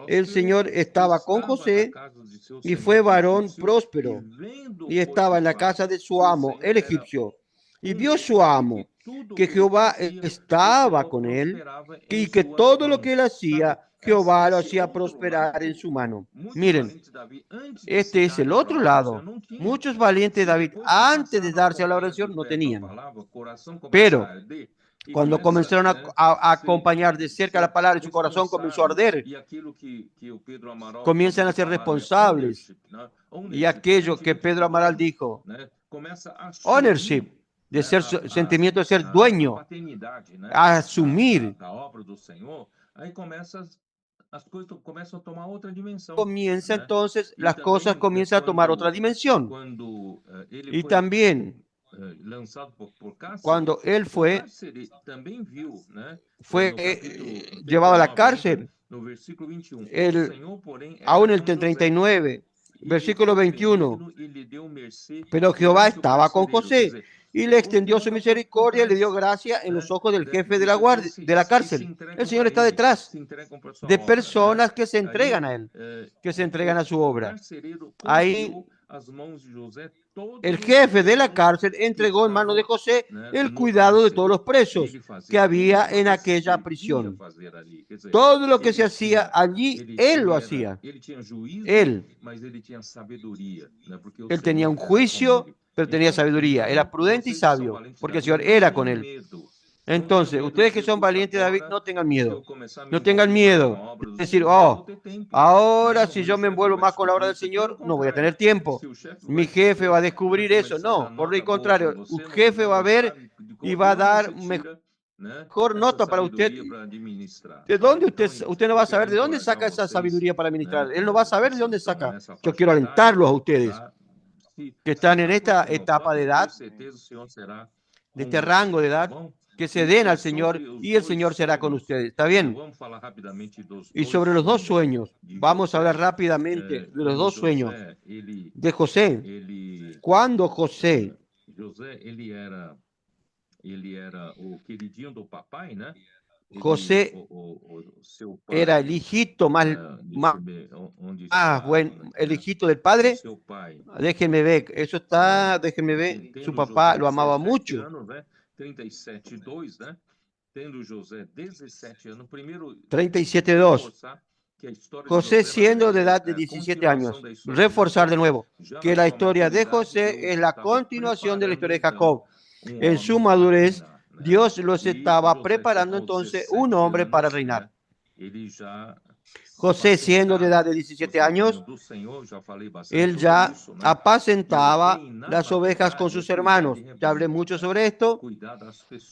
El Señor estaba con José y fue varón próspero y estaba en la casa de su amo, el egipcio, y vio su amo que Jehová estaba con él y que todo lo que él hacía, Jehová lo hacía prosperar en su mano. Miren, este es el otro lado. Muchos valientes de David, antes de darse a la oración, no tenían. Pero cuando comenzaron a acompañar de cerca la palabra, su corazón comenzó a arder. Comienzan a ser responsables. Y aquello que Pedro Amaral dijo, ownership, de ser sentimiento de ser dueño, a asumir. Comienza entonces, las cosas comienzan a tomar otra dimensión. Y también, cuando él fue llevado a la cárcel, aún en el 39, versículo 21, pero Jehová estaba con José y le extendió su misericordia y le dio gracia en los ojos del jefe de la guardia, de la cárcel. El Señor está detrás de personas que se entregan a Él, que se entregan a su obra. Ahí el jefe de la cárcel entregó en manos de José el cuidado de todos los presos que había en aquella prisión. Todo lo que se hacía allí, él lo hacía. Él tenía un juicio, pero tenía sabiduría. Era prudente y sabio, porque el Señor era con él. Entonces, ustedes que son valientes, David, no tengan miedo. No tengan miedo. Es decir, ahora si yo me envuelvo más con la obra del Señor, no voy a tener tiempo. Mi jefe va a descubrir eso. No, por el contrario, un jefe va a ver y va a dar mejor nota para usted. ¿De dónde usted no va a saber de dónde saca esa sabiduría para administrar? Él no va a saber de dónde saca. Yo quiero alentarlos a ustedes que están en esta etapa de edad, de este rango de edad, que se den al Señor y el Señor será con ustedes. ¿Está bien? Y sobre los 2 sueños, vamos a hablar rápidamente de los 2 sueños de José. Cuando José era el hijito más bueno, el hijito del padre. Déjenme ver, eso está, déjenme ver, su papá lo amaba mucho. 37:2. José siendo de edad de 17 años. Reforzar de nuevo que la historia de José es la continuación de la historia de Jacob. En su madurez, Dios los estaba preparando entonces un hombre para reinar. José, siendo de edad de 17 años, él ya apacentaba las ovejas con sus hermanos. Ya hablé mucho sobre esto,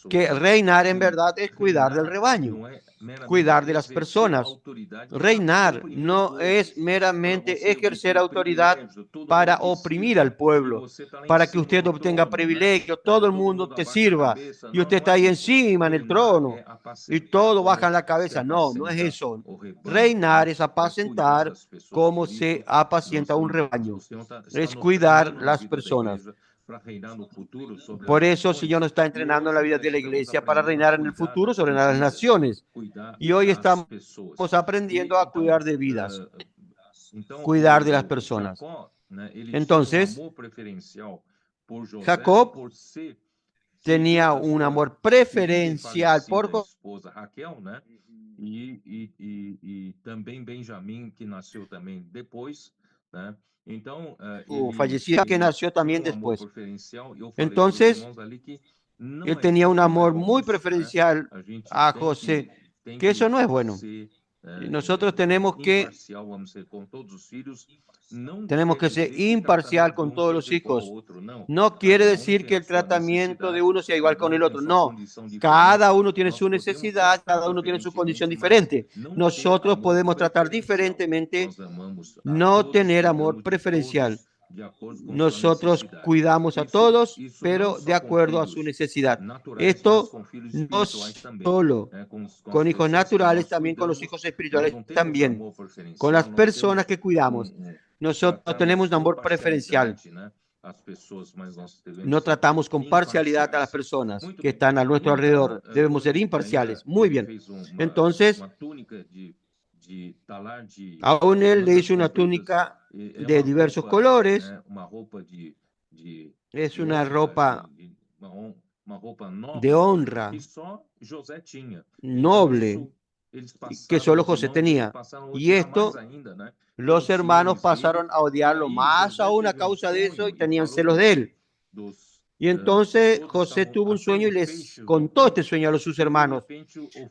que reinar en verdad es cuidar del rebaño, cuidar de las personas. Reinar no es meramente ejercer autoridad para oprimir al pueblo, para que usted obtenga privilegios, todo el mundo te sirva y usted está ahí encima en el trono y todo baja en la cabeza. No, no es eso. Reinar es apacentar como se apacienta un rebaño, es cuidar las personas. Por eso el Señor nos está entrenando en la vida de la iglesia para reinar en el futuro sobre las naciones. Y hoy estamos aprendiendo a cuidar de vidas, cuidar de las personas. Entonces, Jacob tenía un amor preferencial por José. E também Benjamim, que nasceu também depois, né? Então, fallecía que nació también después. Entonces, él tenía un amor muy preferencial a José, que eso no es bueno. Nosotros tenemos que ser imparcial con todos los hijos. No quiere decir que el tratamiento de uno sea igual con el otro. No, cada uno tiene su necesidad, cada uno tiene su condición diferente. Nosotros podemos tratar diferentemente, no tener amor preferencial. Nosotros cuidamos a todos, pero de acuerdo a su necesidad. Esto no solo con hijos naturales, también con los hijos espirituales, también con las personas que cuidamos. Nosotros tenemos un amor preferencial. No tratamos con parcialidad a las personas que están a nuestro alrededor. Debemos ser imparciales. Muy bien. Entonces, aún él le hizo una túnica de diversos colores. Es una ropa de honra, noble, que solo José tenía. Y esto, los hermanos pasaron a odiarlo más aún a causa de eso y tenían celos de él. Y entonces José tuvo un sueño y les contó este sueño a sus hermanos,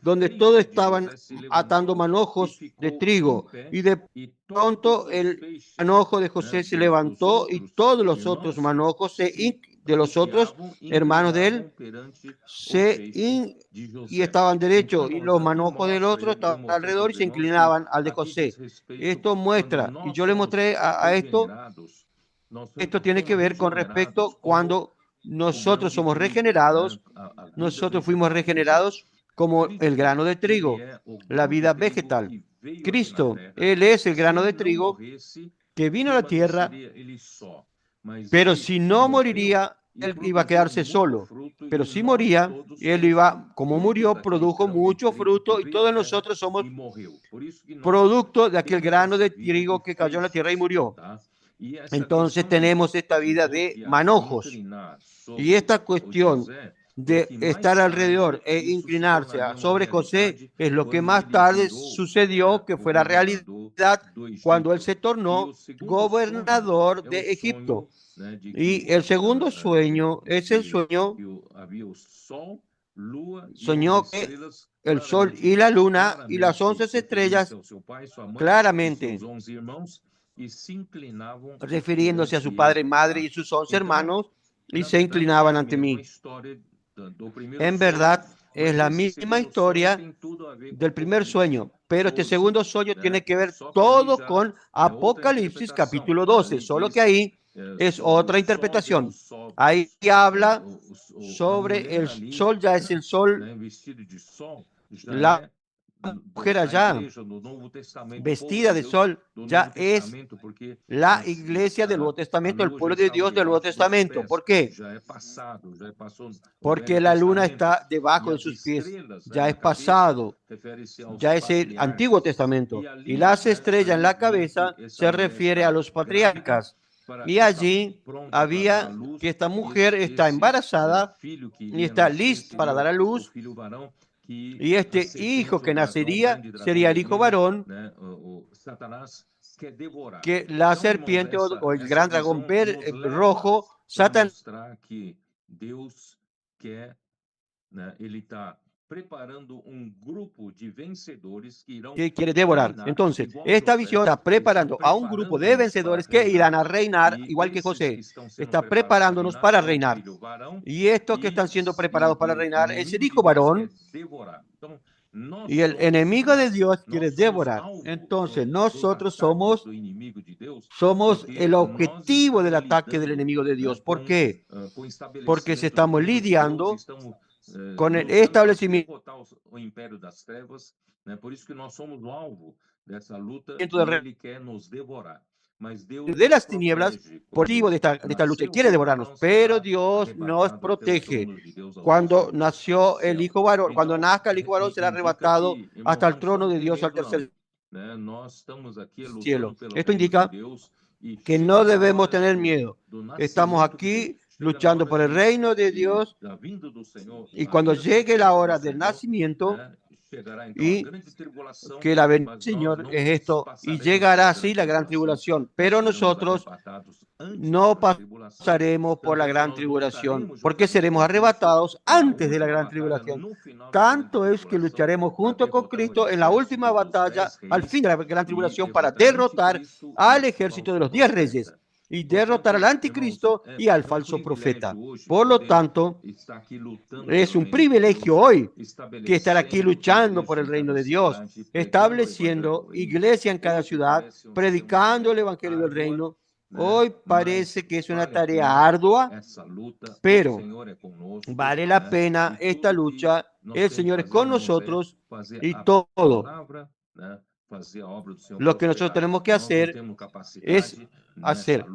donde todos estaban atando manojos de trigo. Y de pronto el manojo de José se levantó y todos los otros manojos de los otros hermanos de él y estaban derechos, y los manojos del otro estaban alrededor y se inclinaban al de José. Esto muestra, y yo le mostré a esto tiene que ver con respecto cuando nosotros somos regenerados, nosotros fuimos regenerados como el grano de trigo, la vida vegetal. Cristo, Él es el grano de trigo que vino a la tierra, pero si no moriría, Él iba a quedarse solo. Pero si moría, Él iba, como murió, produjo mucho fruto y todos nosotros somos producto de aquel grano de trigo que cayó en la tierra y murió. Entonces tenemos esta vida de manojos. Y esta cuestión de estar alrededor e inclinarse sobre José es lo que más tarde sucedió que fue la realidad cuando él se tornó gobernador de Egipto. Y el segundo sueño es el sueño, soñó que el sol y la luna y las 11 estrellas claramente refiriéndose a su padre, madre y sus 11 hermanos, y se inclinaban ante mí. En verdad, es la misma historia del primer sueño, pero este segundo sueño tiene que ver todo con Apocalipsis capítulo 12, solo que ahí es otra interpretación. Ahí habla sobre el sol, ya es el sol, la mujer allá vestida de sol ya es la iglesia del Nuevo Testamento, el pueblo de Dios del Nuevo Testamento. ¿Por qué? Porque la luna está debajo de sus pies, ya es pasado, ya es el Antiguo Testamento. Y las estrellas en la cabeza se refiere a los patriarcas. Y allí había que esta mujer está embarazada y está lista para dar a luz. Y este hijo que nacería sería el hijo varón, que la serpiente o el gran dragón rojo, Satanás, que quiere devorar. Entonces, esta visión está preparando a un grupo de vencedores que irán a reinar, igual que José. Está preparándonos para reinar. Y estos que están siendo preparados para reinar es el hijo varón. Y el enemigo de Dios quiere devorar. Entonces, nosotros somos el objetivo del ataque del enemigo de Dios. ¿Por qué? Porque si estamos lidiando con el establecimiento de las tinieblas, por motivo de esta lucha, quiere devorarnos, pero Dios nos protege. Cuando nació el hijo varón, cuando nazca el hijo varón, será arrebatado hasta el trono de Dios al tercer cielo. Esto indica que no debemos tener miedo. Estamos aquí luchando por el reino de Dios, y cuando llegue la hora del nacimiento, y que la venida del Señor es esto, y llegará así la gran tribulación, pero nosotros no pasaremos por la gran tribulación, porque seremos arrebatados antes de la gran tribulación. Tanto es que lucharemos junto con Cristo en la última batalla, al fin de la gran tribulación, para derrotar al ejército de los 10 reyes y derrotar al anticristo y al falso profeta. Por lo tanto, es un privilegio hoy que estar aquí luchando por el reino de Dios, estableciendo iglesia en cada ciudad, predicando el evangelio del reino. Hoy parece que es una tarea ardua, pero vale la pena esta lucha. El Señor es con nosotros y todo lo que nosotros tenemos que hacer es hacer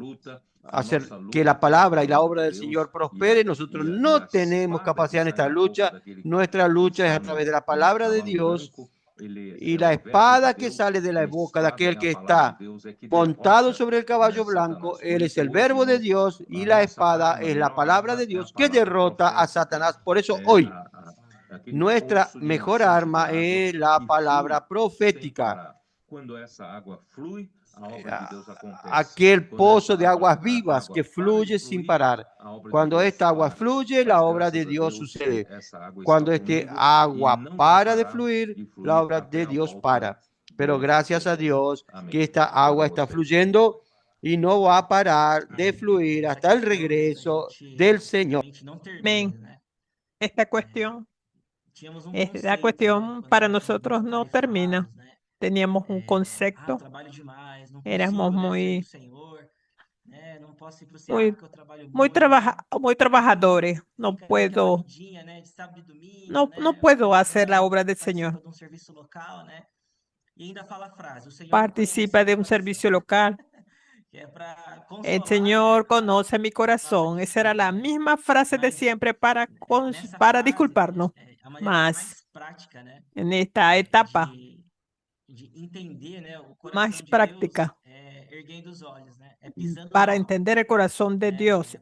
que la palabra y la obra del Señor prospere. Nosotros no tenemos capacidad en esta lucha. Nuestra lucha es a través de la palabra de Dios y la espada que sale de la boca de aquel que está montado sobre el caballo blanco. Él es el verbo de Dios y la espada es la palabra de Dios que derrota a Satanás. Por eso hoy nuestra mejor arma es la palabra profética. aquel pozo de aguas vivas que fluye sin parar. Cuando esta agua fluye, la obra de Dios sucede. Cuando este agua para de fluir, la obra de Dios para. Pero gracias a Dios que esta agua está fluyendo y no va a parar de fluir hasta el regreso del Señor. Amén. Esta cuestión para nosotros no termina. Teníamos un concepto, éramos muy trabajadores. No puedo hacer la obra del Señor. Participa de un servicio local. El Señor conoce mi corazón. Esa era la misma frase de siempre para disculparnos. Más en esta etapa más práctica para entender el corazón de Dios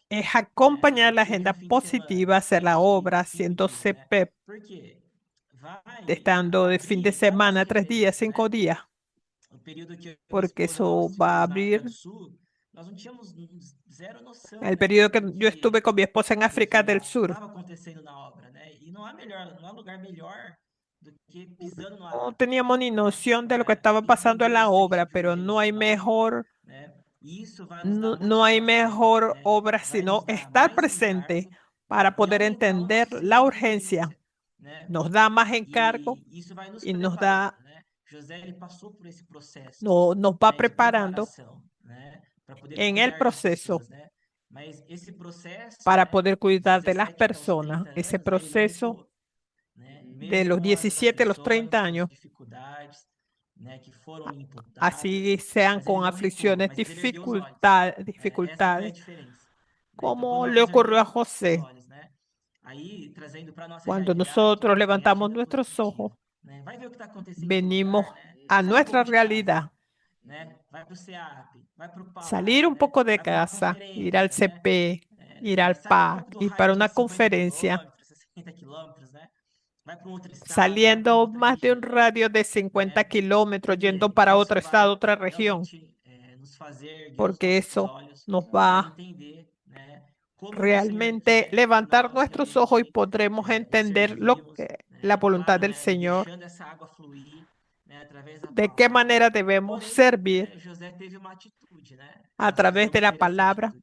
es acompañar la agenda positiva, hacer la obra, haciendo CPEP, estando de fin de semana, 3 días, 5 días, porque eso va a abrir. El periodo que yo estuve con mi esposa en África del Sur, no teníamos ni noción de lo que estaba pasando en la obra, pero no hay mejor obra sino estar presente para poder entender la urgencia. Nos da más encargo y nos va preparando en el proceso para poder cuidar de las personas. Ese proceso de los 17 a los 30 años, así sean con aflicciones, dificultades, como le ocurrió a José. Cuando nosotros levantamos nuestros ojos, venimos a nuestra realidad. Salir un poco de casa, ir al CP, ir al PAC, ir para una conferencia, saliendo más de un radio de 50 kilómetros, yendo para otro estado, otra región, porque eso nos va a realmente levantar nuestros ojos y podremos entender la voluntad del Señor, de qué manera debemos servir a través de la palabra.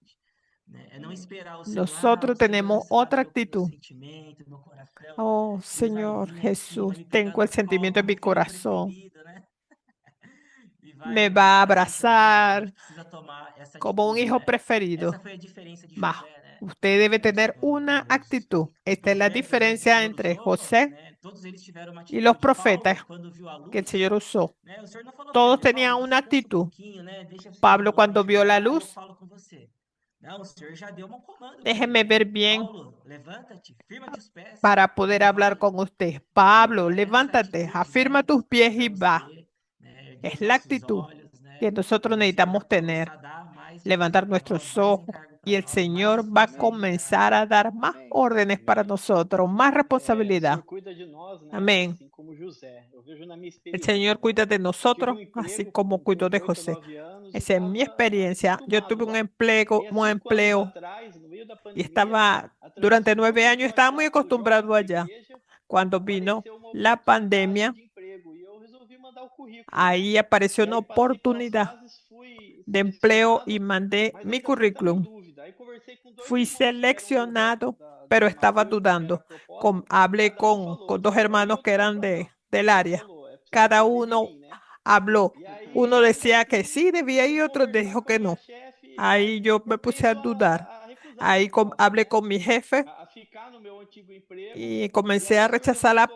Nosotros tenemos otra actitud. Oh, Señor Jesús, tengo el sentimiento en mi corazón. Me va a abrazar como un hijo preferido. Usted debe tener una actitud. Esta es la diferencia entre José y los profetas que el Señor usó. Todos tenían una actitud. Pablo, cuando vio la luz, déjeme ver bien para poder hablar con usted. Pablo, levántate, afirma tus pies y va. Es la actitud que nosotros necesitamos tener. Levantar nuestros ojos y el Señor va a comenzar a dar más órdenes para nosotros, más responsabilidad. Amén. El Señor cuida de nosotros, así como cuidó de José. Esa es mi experiencia. Yo tuve un empleo y durante 9 años, estaba muy acostumbrado allá. Cuando vino la pandemia, ahí apareció una oportunidad de empleo y mandé mi currículum. Fui seleccionado, pero estaba dudando. Hablé con 2 hermanos que eran del área. Cada uno habló. Uno decía que sí debía ir, otro dijo que no. Ahí yo me puse a dudar. Ahí hablé con mi jefe y comencé a rechazar la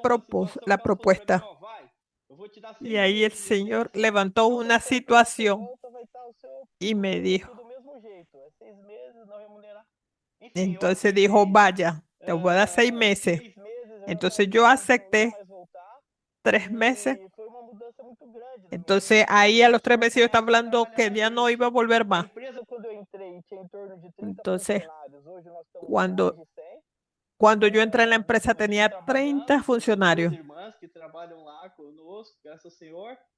propuesta. Y ahí el Señor levantó una situación y me dijo. Entonces dijo, vaya, te voy a dar 6 meses. Entonces yo acepté 3 meses. Entonces ahí a los 3 meses yo estaba hablando que ya no iba a volver más. Entonces, cuando Cuando yo entré en la empresa tenía 30 funcionarios.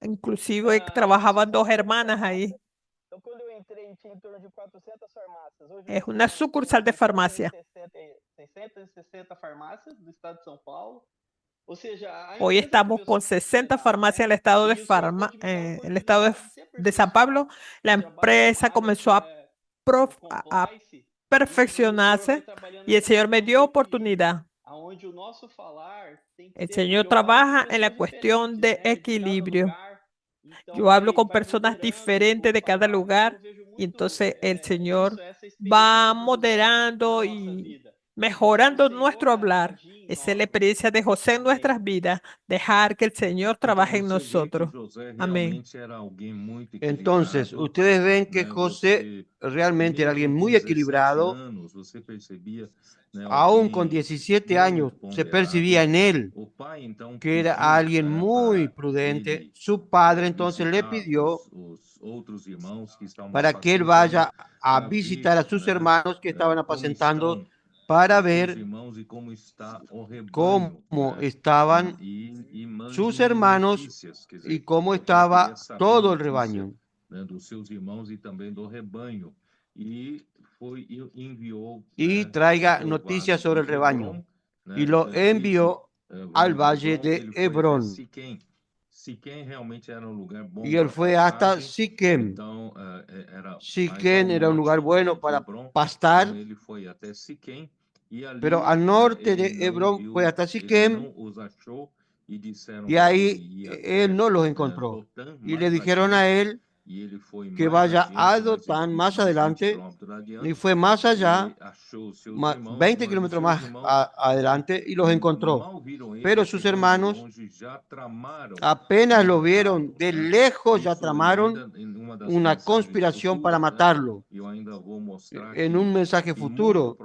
Inclusive trabajaban 2 hermanas ahí. Es una sucursal de farmacia. Hoy estamos con 60 farmacias en el estado de San Pablo. La empresa comenzó a perfeccionarse y el Señor me dio oportunidad. El Señor trabaja en la cuestión de equilibrio. Yo hablo con personas diferentes de cada lugar y entonces el Señor va moderando y mejorando nuestro hablar. Esa es la experiencia de José en nuestras vidas, dejar que el Señor trabaje en nosotros. Amén. Entonces, ustedes ven que José realmente era alguien muy equilibrado. Aún con 17 años se percibía en él que era alguien muy prudente. Su padre entonces le pidió para que él vaya a visitar a sus hermanos que estaban apacentando para ver cómo estaban sus hermanos y cómo estaba todo el rebaño. Y traiga noticias sobre el rebaño. Y lo envió al valle de Hebrón. Y él fue hasta Siquem. Siquem era un lugar bueno para pastar. Pero al norte de Hebrón fue hasta Siquem. Y ahí él no los encontró. Y le dijeron a él que vaya a Dotán más adelante, y fue más allá, 20 kilómetros más adelante, y los encontró. Pero sus hermanos apenas lo vieron de lejos, ya tramaron una conspiración para matarlo. En un mensaje futuro,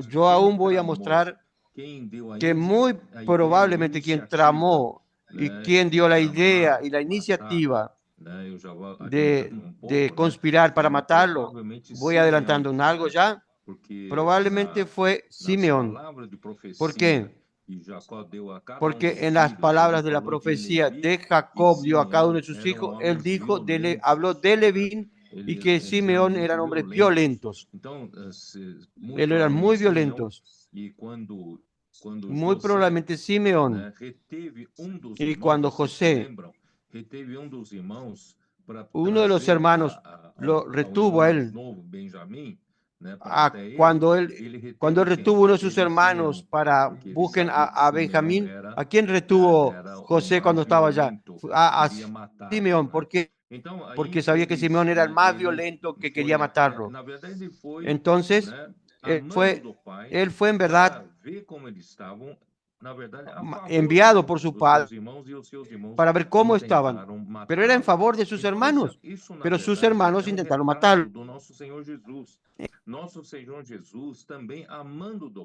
yo aún voy a mostrar que muy probablemente quien tramó y quien dio la idea y la iniciativa de conspirar para matarlo, voy adelantando en algo ya, probablemente fue Simeón. ¿Por qué? Porque en las palabras de la profecía de Jacob dio a cada uno de sus hijos, él dijo, habló de Levín y que Simeón eran hombres violentos. Ellos eran muy violentos. Muy probablemente Simeón. Y cuando José, uno de los hermanos, lo retuvo a él, cuando él retuvo uno de sus hermanos para busquen a Benjamín, ¿a quién retuvo José cuando estaba allá? A Simeón. ¿Por qué? Porque sabía que Simeón era el más violento que quería matarlo. Entonces, él fue en verdad enviado por su padre para ver cómo estaban, pero era en favor de sus hermanos, pero sus hermanos intentaron matarlo.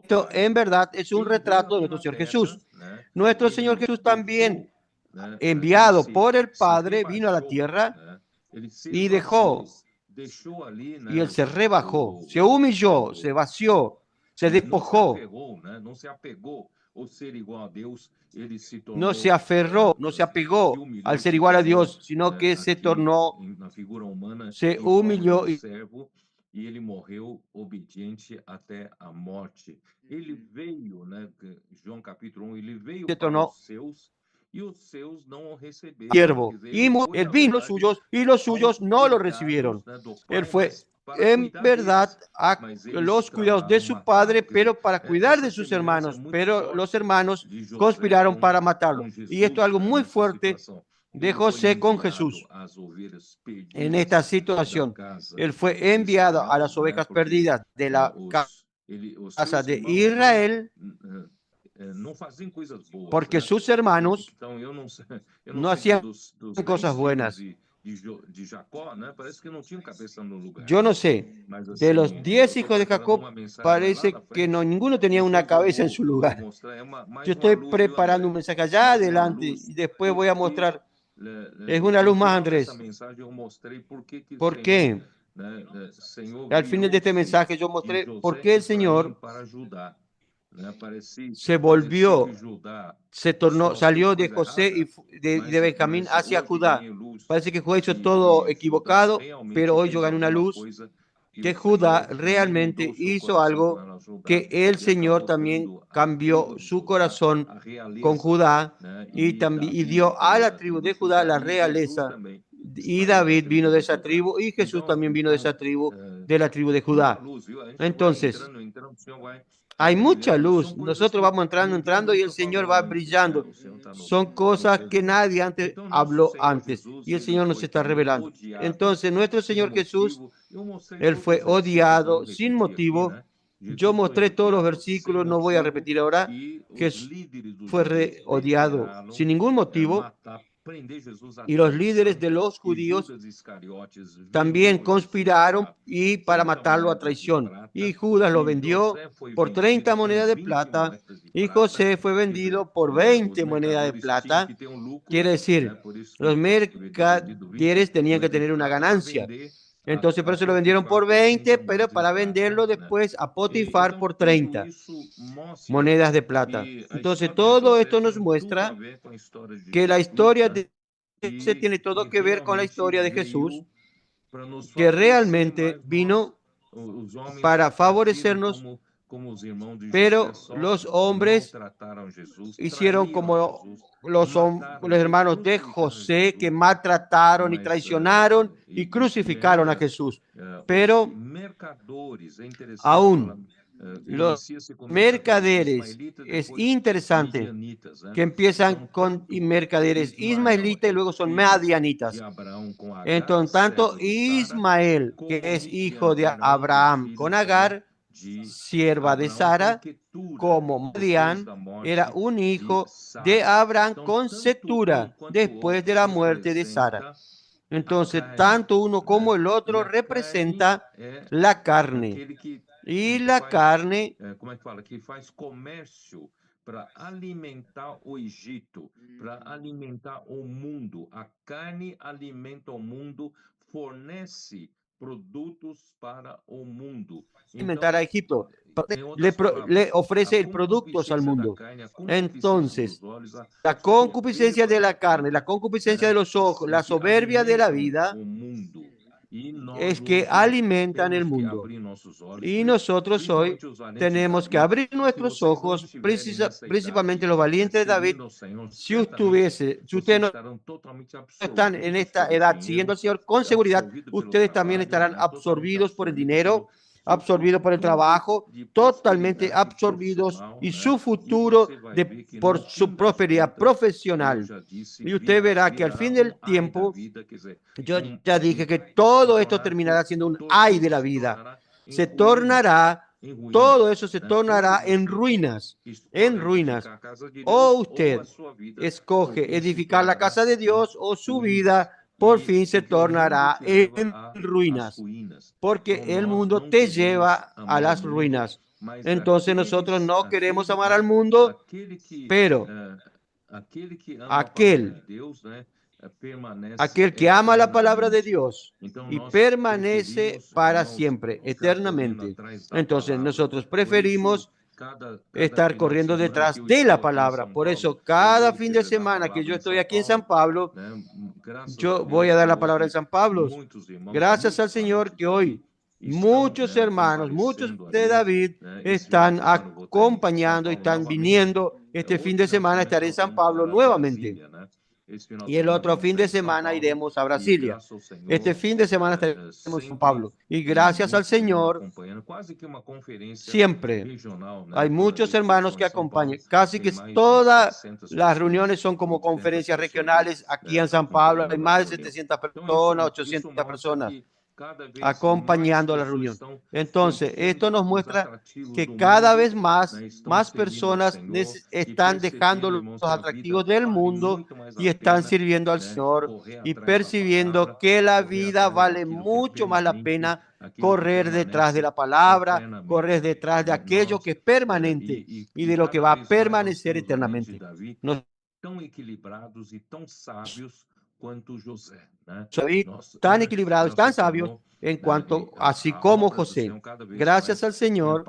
Esto en verdad es un retrato de nuestro Señor Jesús. Nuestro Señor Jesús también, enviado por el Padre, vino a la tierra y dejó, y él se rebajó, se humilló, se vació, se despojó. No se aferró, no se apegó al ser igual a Dios, sino que se tornó, se humilló y ele morreu obediente até a morte. Ele veio, né, João capítulo 1, ele veio para os seus e os seus não o receberam. Siervo, y él vino los suyos y los suyos no lo recibieron. Él fue en verdad a los cuidados de su padre, pero para cuidar de sus hermanos, pero los hermanos conspiraron para matarlo. Y esto es algo muy fuerte de José con Jesús. En esta situación, él fue enviado a las ovejas perdidas de la casa de Israel, porque sus hermanos no hacían cosas buenas. Yo no sé, de los 10 hijos de Jacob, parece que ninguno tenía una cabeza en su lugar. Yo estoy preparando un mensaje allá adelante y después voy a mostrar. Es una luz más, Andrés. ¿Por qué? Al final de este mensaje yo mostré por qué el Señor se volvió, salió de José y de Benjamín hacia Judá. Parece que Judá hizo todo equivocado, pero hoy yo gané una luz que Judá realmente hizo algo que el Señor también cambió su corazón con Judá y dio a la tribu de Judá la realeza. Y David vino de esa tribu y Jesús también vino de esa tribu, de la tribu de Judá. Entonces, hay mucha luz. Nosotros vamos entrando y el Señor va brillando. Son cosas que nadie antes habló antes y el Señor nos está revelando. Entonces, nuestro Señor Jesús, Él fue odiado sin motivo. Yo mostré todos los versículos, no voy a repetir ahora. Jesús fue odiado sin ningún motivo. Y los líderes de los judíos también conspiraron para matarlo a traición. Y Judas lo vendió por 30 monedas de plata y José fue vendido por 20 monedas de plata. Quiere decir, los mercaderes tenían que tener una ganancia. Entonces, por eso lo vendieron por 20, pero para venderlo después a Potifar por 30 monedas de plata. Entonces, todo esto nos muestra que la historia de José tiene todo que ver con la historia de Jesús, que realmente vino para favorecernos, pero los hombres hicieron como los hermanos de José, que maltrataron y traicionaron y crucificaron a Jesús. Pero aún los mercaderes, es interesante que empiezan con mercaderes ismaelitas y luego son madianitas. Entonces, tanto Ismael, que es hijo de Abraham con Agar, sierva de Sara, como Madián era un hijo de Abraham con Cetura, después de la muerte de Sara. Entonces, tanto uno como el otro representa la carne. Y la carne para alimentar o Egito, para alimentar o mundo. A carne alimenta o mundo, fornece produtos para o mundo. Alimentar a Egipto, le ofrece productos al mundo. Entonces, la concupiscencia de la carne, la concupiscencia de los ojos, la soberbia de la vida, es que alimentan el mundo. Y nosotros hoy tenemos que abrir nuestros ojos, principalmente los valientes de David. Si ustedes no están en esta edad siguiendo al Señor, con seguridad ustedes también estarán absorbidos por el dinero, absorbidos por el trabajo, totalmente absorbidos, y su futuro por su prosperidad profesional. Y usted verá que al fin del tiempo, yo ya dije que todo esto terminará siendo un ay de la vida. Se tornará, todo eso se tornará en ruinas, en ruinas. O usted escoge edificar la casa de Dios, o su vida por fin se tornará en ruinas, porque el mundo te lleva a las ruinas. Entonces nosotros no queremos amar al mundo, pero aquel que ama la palabra de Dios y permanece para siempre, eternamente. Entonces nosotros preferimos estar corriendo detrás de la palabra. Por eso cada fin de semana que yo estoy aquí en San Pablo, yo voy a dar la palabra en San Pablo. Gracias al Señor que hoy muchos hermanos, muchos de David están acompañando y están viniendo. Este fin de semana estaré en San Pablo nuevamente. Y el otro fin de semana iremos a Brasilia. Este fin de semana estaremos en San Pablo. Y gracias al Señor, siempre hay muchos hermanos que acompañan. Casi que todas las reuniones son como conferencias regionales. Aquí en San Pablo hay más de 700 personas, 800 personas acompañando la reunión. Entonces, esto nos muestra que cada vez más personas están dejando los atractivos del mundo y están sirviendo al Señor y percibiendo que la vida vale mucho más la pena correr detrás de la palabra, correr detrás de aquello que es permanente y de lo que va a permanecer eternamente. quanto José, né? David, tan equilibrado y tan sabio en cuanto, así como José. Gracias al Señor,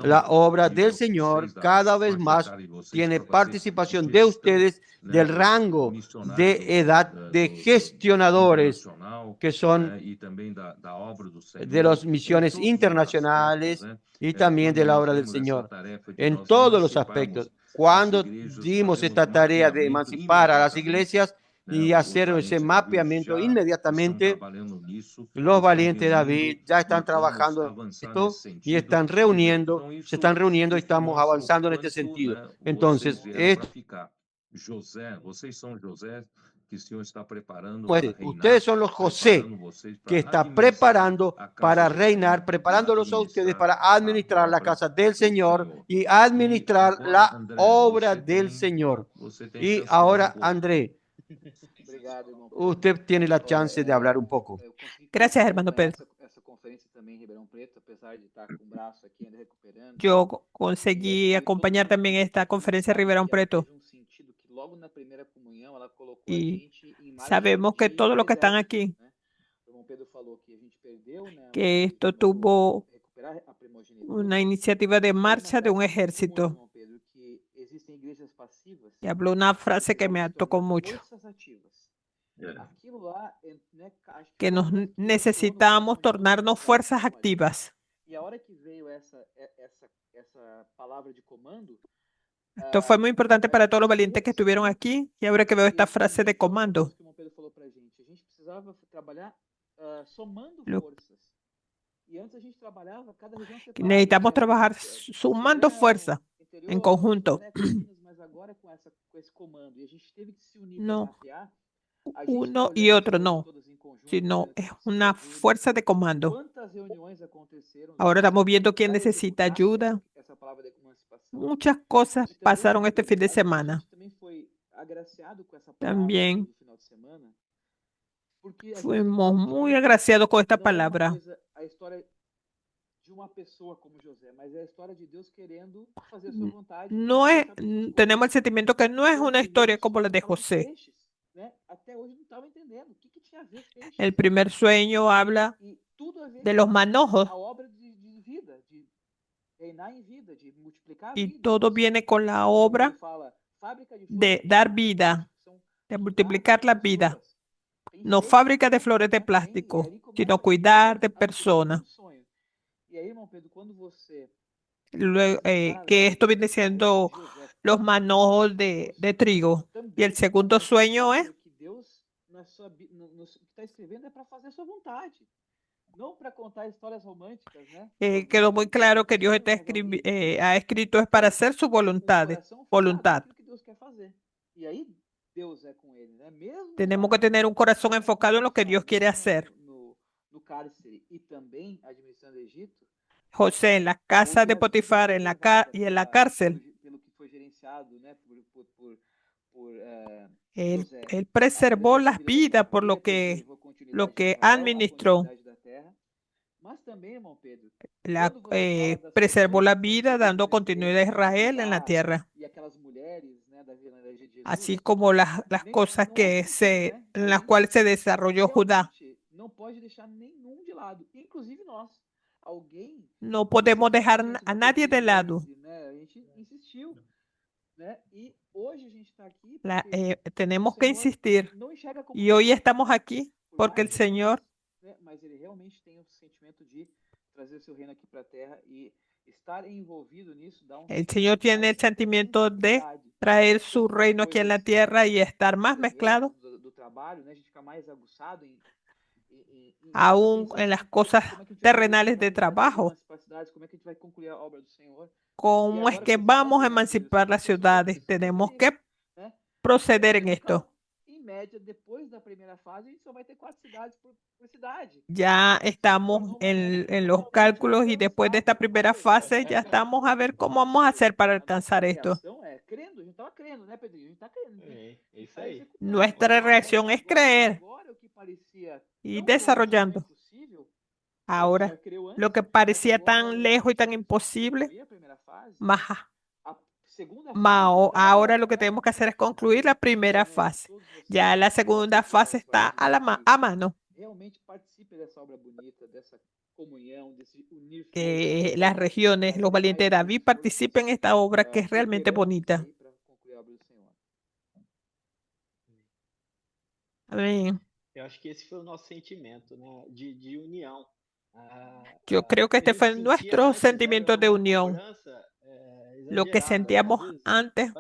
la obra del Señor cada vez más tiene participación de ustedes del rango de edad de gestionadores que son de las misiones internacionales y también de la obra del Señor en todos los aspectos. Cuando dimos esta tarea de emancipar a las iglesias y hacer ese mapeamiento inmediatamente, los valientes de David ya están trabajando en esto y se están reuniendo y estamos avanzando en este sentido. Entonces, ustedes son los José que está preparando para reinar, preparándolos a ustedes para administrar la casa del Señor y administrar la obra del Señor. Y ahora, André, usted tiene la chance de hablar un poco. Gracias, hermano Pedro. Yo conseguí acompañar también esta conferencia en Ribeirão Preto. Y sabemos que todos los que están aquí, que esto tuvo una iniciativa de marcha de un ejército. Y habló una frase que me tocó mucho. Que nos necesitamos tornarnos fuerzas activas. Esto fue muy importante para todos los valientes que estuvieron aquí. Y ahora que veo esta frase de comando, necesitamos trabajar sumando fuerza en conjunto. No uno y otro, no, sino es una fuerza de comando. Ahora estamos viendo quién necesita ayuda. Muchas cosas pasaron este fin de semana. También fuimos muy agraciados con esta palabra. No es, tenemos el sentimiento que no es una historia como la de José. El primer sueño habla de los manojos y todo viene con la obra de dar vida, de multiplicar la vida. No fábrica de flores de plástico, sino cuidar de personas. Luego, que esto viene siendo los manojos de trigo. Y el segundo sueño es quedó muy claro que Dios ha escrito es para hacer su voluntad. Tenemos que tener un corazón enfocado en lo que Dios quiere hacer. José en la casa de Potifar y en la cárcel. Él preservó las vidas por lo que administró. Preservó la vida dando continuidad a Israel en la tierra. Así como las cosas en las cuales se desarrolló Judá. No podemos dejar a nadie de lado. Tenemos que insistir. Y hoy estamos aquí porque el Señor tiene el sentimiento de traer su reino aquí en la tierra y estar más mezclado aún en las cosas terrenales de trabajo. ¿Cómo es que vamos a emancipar las ciudades? Tenemos que proceder en esto. Ya estamos en los cálculos y después de esta primera fase ya estamos a ver cómo vamos a hacer para alcanzar esto. Nuestra reacción es creer y desarrollando. Ahora, lo que parecía tan lejos y tan imposible, más Ahora lo que tenemos que hacer es concluir la primera fase. Ya la segunda fase está a mano. Que las regiones, los valientes de David participen en esta obra que es realmente bonita. Amén. Eu acho que esse foi o nosso sentimento, né, de união. Yo creo que este fue nuestro sentimiento de unión. Lo que sentíamos antes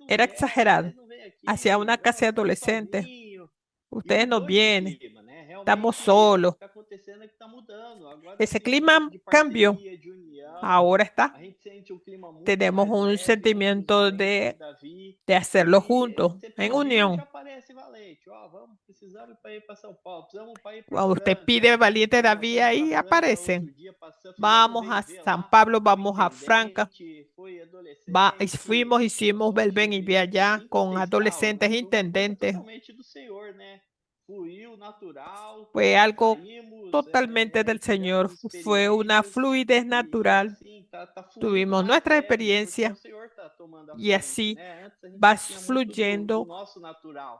era exagerado. Hacia una casa de adolescentes. Ustedes no vienen. Estamos solos. Ese clima cambió. Ahora está. Tenemos un sentimiento de hacerlo juntos, en unión. Cuando usted pide valiente David, ahí aparecen. Vamos a San Pablo, vamos a Franca. Hicimos el ven y ve allá con adolescentes intendentes. Fue algo totalmente del Señor. Fue una fluidez natural. Tuvimos nuestra experiencia y así va fluyendo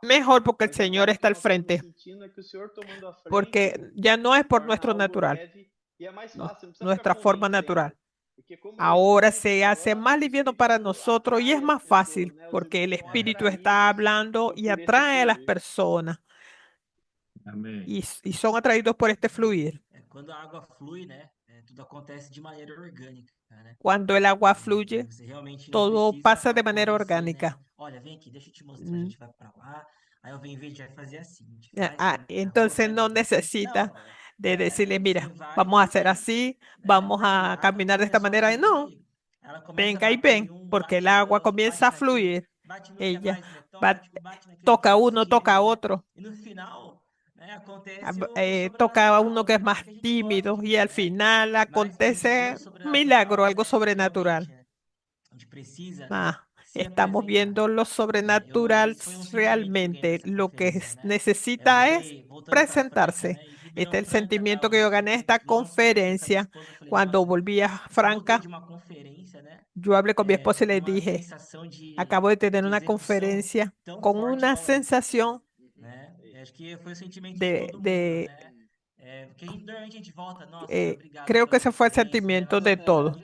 mejor porque el Señor está al frente. Porque ya no es por nuestro natural, no, nuestra forma natural. Ahora se hace más liviano para nosotros y es más fácil porque el Espíritu está hablando y atrae a las personas. Amém. Y son atraídos por este fluir. Quando a água flui, né, tudo acontece de maneira orgânica, né? Cuando el agua fluye, Você realmente não todo precisa pasa de manera convencer, orgánica. né? Olha, vem aqui, deixa eu te mostrar, a gente vai para lá. Aí eu venho ver, a gente vai fazer assim. A gente faz, Entonces no necesita de decirle, mira, vamos a hacer así, vamos a caminar de esta manera. No, venga y ven, porque el agua comienza a fluir. Ella toca uno, toca otro. E no final, né, Toca a uno que es más tímido y al final acontece un milagro, algo sobrenatural. Estamos viendo lo sobrenatural realmente. Lo que necesita es presentarse. Este es el sentimiento que yo gané en esta conferencia. Cuando volví a Franca, yo hablé con mi esposa y le dije, acabo de tener una conferencia con una sensación creo que ese fue el sentimiento de todos.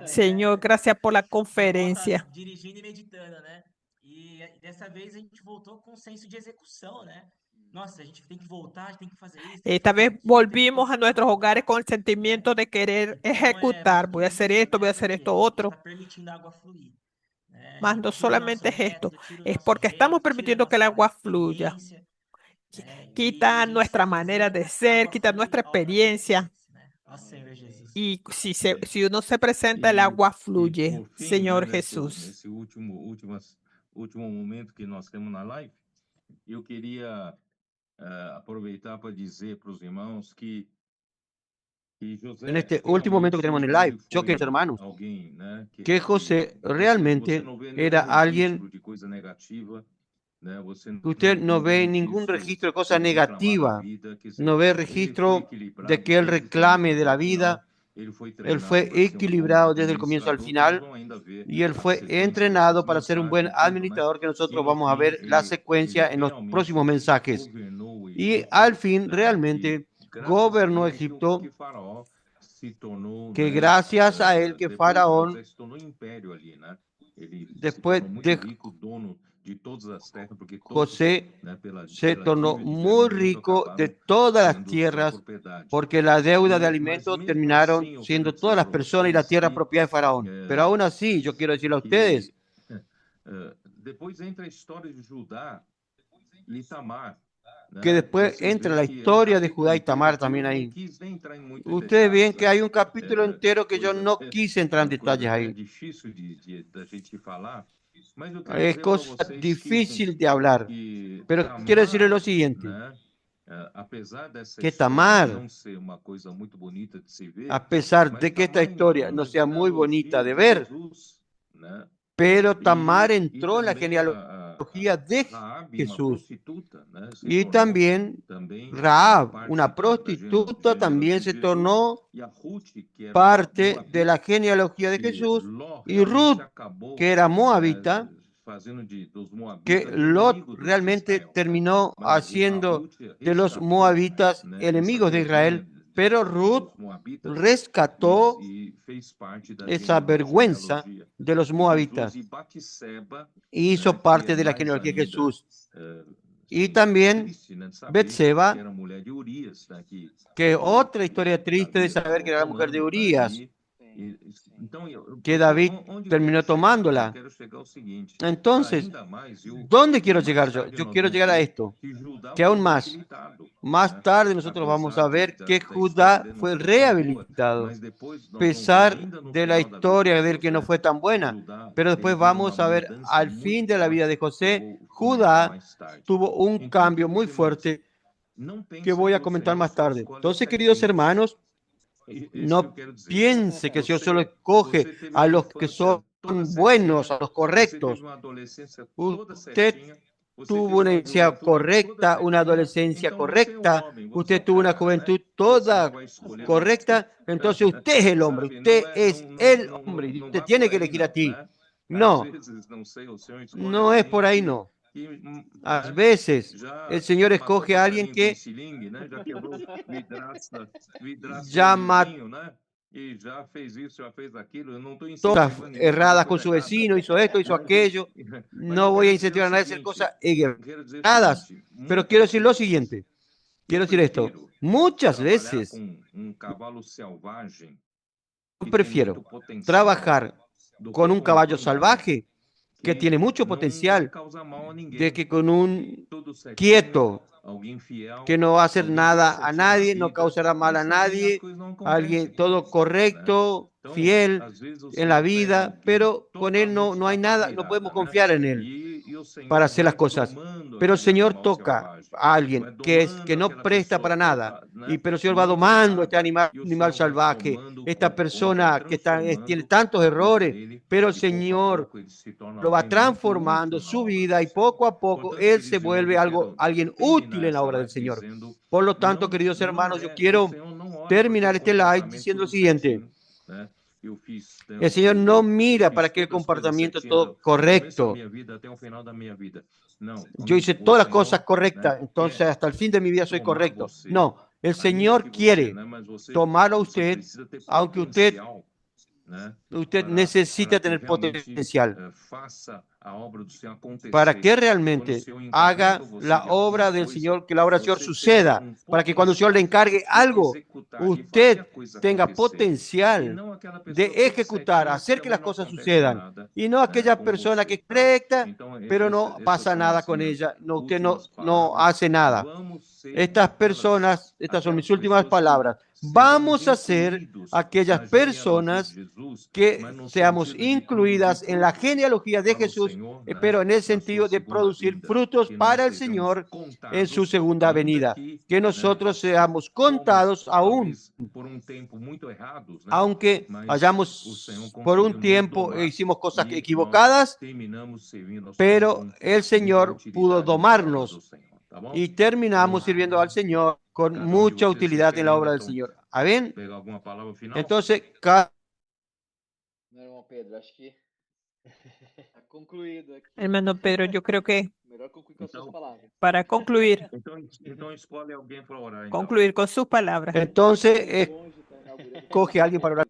Señor, gracias por la conferencia. Dirigindo e meditando, né? E dessa vez a gente voltou com senso de execução, né? Nossa, a gente tem que voltar, a gente tem que fazer isso. Esta vez volvimos a nuestros hogares con el sentimiento de querer ejecutar. Voy a hacer esto, otro. Mas no solamente es esto, es porque estamos permitiendo que el agua fluya. Quita nuestra manera de ser, quita nuestra experiencia. Y si uno se presenta, el agua fluye, Por fim, Señor né, Jesús. Nesse último momento que nós temos na live, eu queria aproveitar para dizer para os irmãos que José, En este último momento que tenemos en el live, yo quiero, hermanos, alguém, né, que José realmente você não vê era nenhum alguien registro de coisa negativa, né, você que usted no ve ningún registro de cosa negativa, no ve registro de que él reclame de la vida. Él fue equilibrado desde el comienzo al final y él fue entrenado para ser un buen administrador, que nosotros vamos a ver la secuencia en los próximos mensajes. Y al fin realmente gobernó Egipto, que gracias a él que Faraón, después de José, se tornó muy rico de todas las tierras, porque la deuda de alimentos terminaron siendo todas las personas y la tierra propiedad de Faraón. Pero aún así, yo quiero decirle a ustedes, que después entra la historia de Judá y Tamar también ahí. Ustedes ven que hay un capítulo entero que yo no quise entrar en detalles ahí. Es cosa difícil de hablar, pero quiero decirle lo siguiente, que Tamar, a pesar de que esta historia no sea muy bonita de ver, pero Tamar entró en la genealogía de Jesús. Y también Rahab, una prostituta, también se tornó parte de la genealogía de Jesús. Y Ruth, que era moabita, que Lot realmente terminó haciendo de los moabitas enemigos de Israel, pero Ruth rescató esa vergüenza de los moabitas y hizo parte de la genealogía de Jesús. Y también Betseba, que otra historia triste de saber que era la mujer de Urías, que David terminó tomándola. Entonces, ¿dónde quiero llegar yo? Yo quiero llegar a esto, que aún más tarde nosotros vamos a ver que Judá fue rehabilitado, a pesar de la historia del que no fue tan buena. Pero después vamos a ver al fin de la vida de José, Judá tuvo un cambio muy fuerte que voy a comentar más tarde. Entonces, queridos hermanos, no piense que Dios solo escoge a los que son buenos, a los correctos. Usted tuvo una infancia correcta, una adolescencia correcta, usted tuvo una juventud toda correcta, entonces usted es el hombre, usted es el hombre, y usted tiene que elegir a ti. No, no es por ahí, no. A veces el Señor escoge a alguien que ya mató cosas erradas con su vecino, hizo esto, hizo aquello. No voy a incentivar a nadie a hacer cosas erradas, pero quiero decir lo siguiente. Quiero decir esto. Muchas veces yo prefiero trabajar con un caballo salvaje que tiene mucho potencial, de que con un quieto que no va a hacer nada a nadie, no causará mal a nadie, alguien todo correcto, fiel en la vida, pero con él no hay nada, no podemos confiar en él para hacer las cosas. Pero el Señor toca a alguien que no presta para nada, pero el Señor va domando este animal salvaje, esta persona que tiene tantos errores, pero el Señor lo va transformando su vida y poco a poco él se vuelve alguien útil en la obra del Señor. Por lo tanto, queridos hermanos, yo quiero terminar este live diciendo lo siguiente. El Señor no mira para que el comportamiento todo correcto. Yo hice todas las cosas correctas, entonces hasta el fin de mi vida soy correcto. No, el Señor quiere tomarlo a usted, aunque usted necesita tener potencial para que realmente haga la obra del Señor, que la obra del Señor suceda, para que cuando el Señor le encargue algo, usted tenga potencial de ejecutar, hacer que las cosas sucedan, y no aquella persona que es recta, pero no pasa nada con ella, usted no hace nada. Estas personas, estas son mis últimas palabras. Vamos a ser aquellas personas que seamos incluidas en la genealogía de Jesús, pero en el sentido de producir frutos para el Señor en su segunda venida. Que nosotros seamos contados aún, aunque hayamos por un tiempo hicimos cosas equivocadas, pero el Señor pudo domarnos y terminamos sirviendo al Señor con mucha utilidad en la obra del Señor. ¿Amén? Entonces, Hermano Pedro, acho que está concluido aqui. Hermano Pedro, yo creo que Melhor concluir com as suas palavras. para concluir con sus palabras. Entonces, coge a alguien para orar.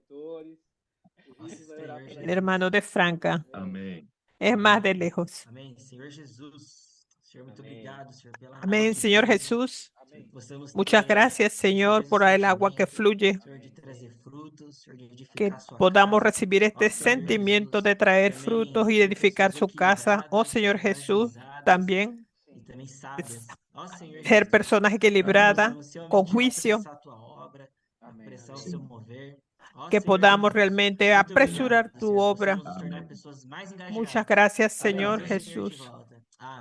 El hermano de Franca Amém. es más de lejos. Amém. Senhor Jesus, Senhor, muito obrigado, Senhor, pela água Amén, que Señor flui, Jesús. Senhor, que possamos Muchas ter, gracias, Señor, por el agua que fluye, Senhor, de trazer frutos, Senhor, de que edificar sua podamos casa. recibir este Ó, Senhor sentimiento Jesus, de traer também frutos y ter edificar pessoas su casa. Oh, Señor equilibradas, Jesús, organizadas también e também sábias. Ó, Senhor ser Jesus, personas para que equilibradas, possamos con realmente juicio, apressar a tua obra, apressar o seu mover. Ó, que Senhor podamos Jesus, realmente muito apresurar obrigado, tu Senhor, obra. possamos nos tornar pessoas mais engajadas Muchas gracias, para Señor trazer o Senhor de Jesús, volta.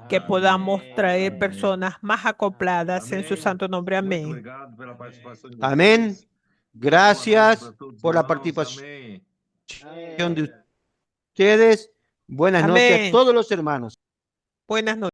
que Amém. podamos traer Amém. personas más acopladas en su Amém. santo nombre. Muito Amén. obrigado pela participação de Amén. vocês. Gracias por la Irmãos, participación amém. de ustedes. Buenas noches a Amén. todos los hermanos. Buenas noches.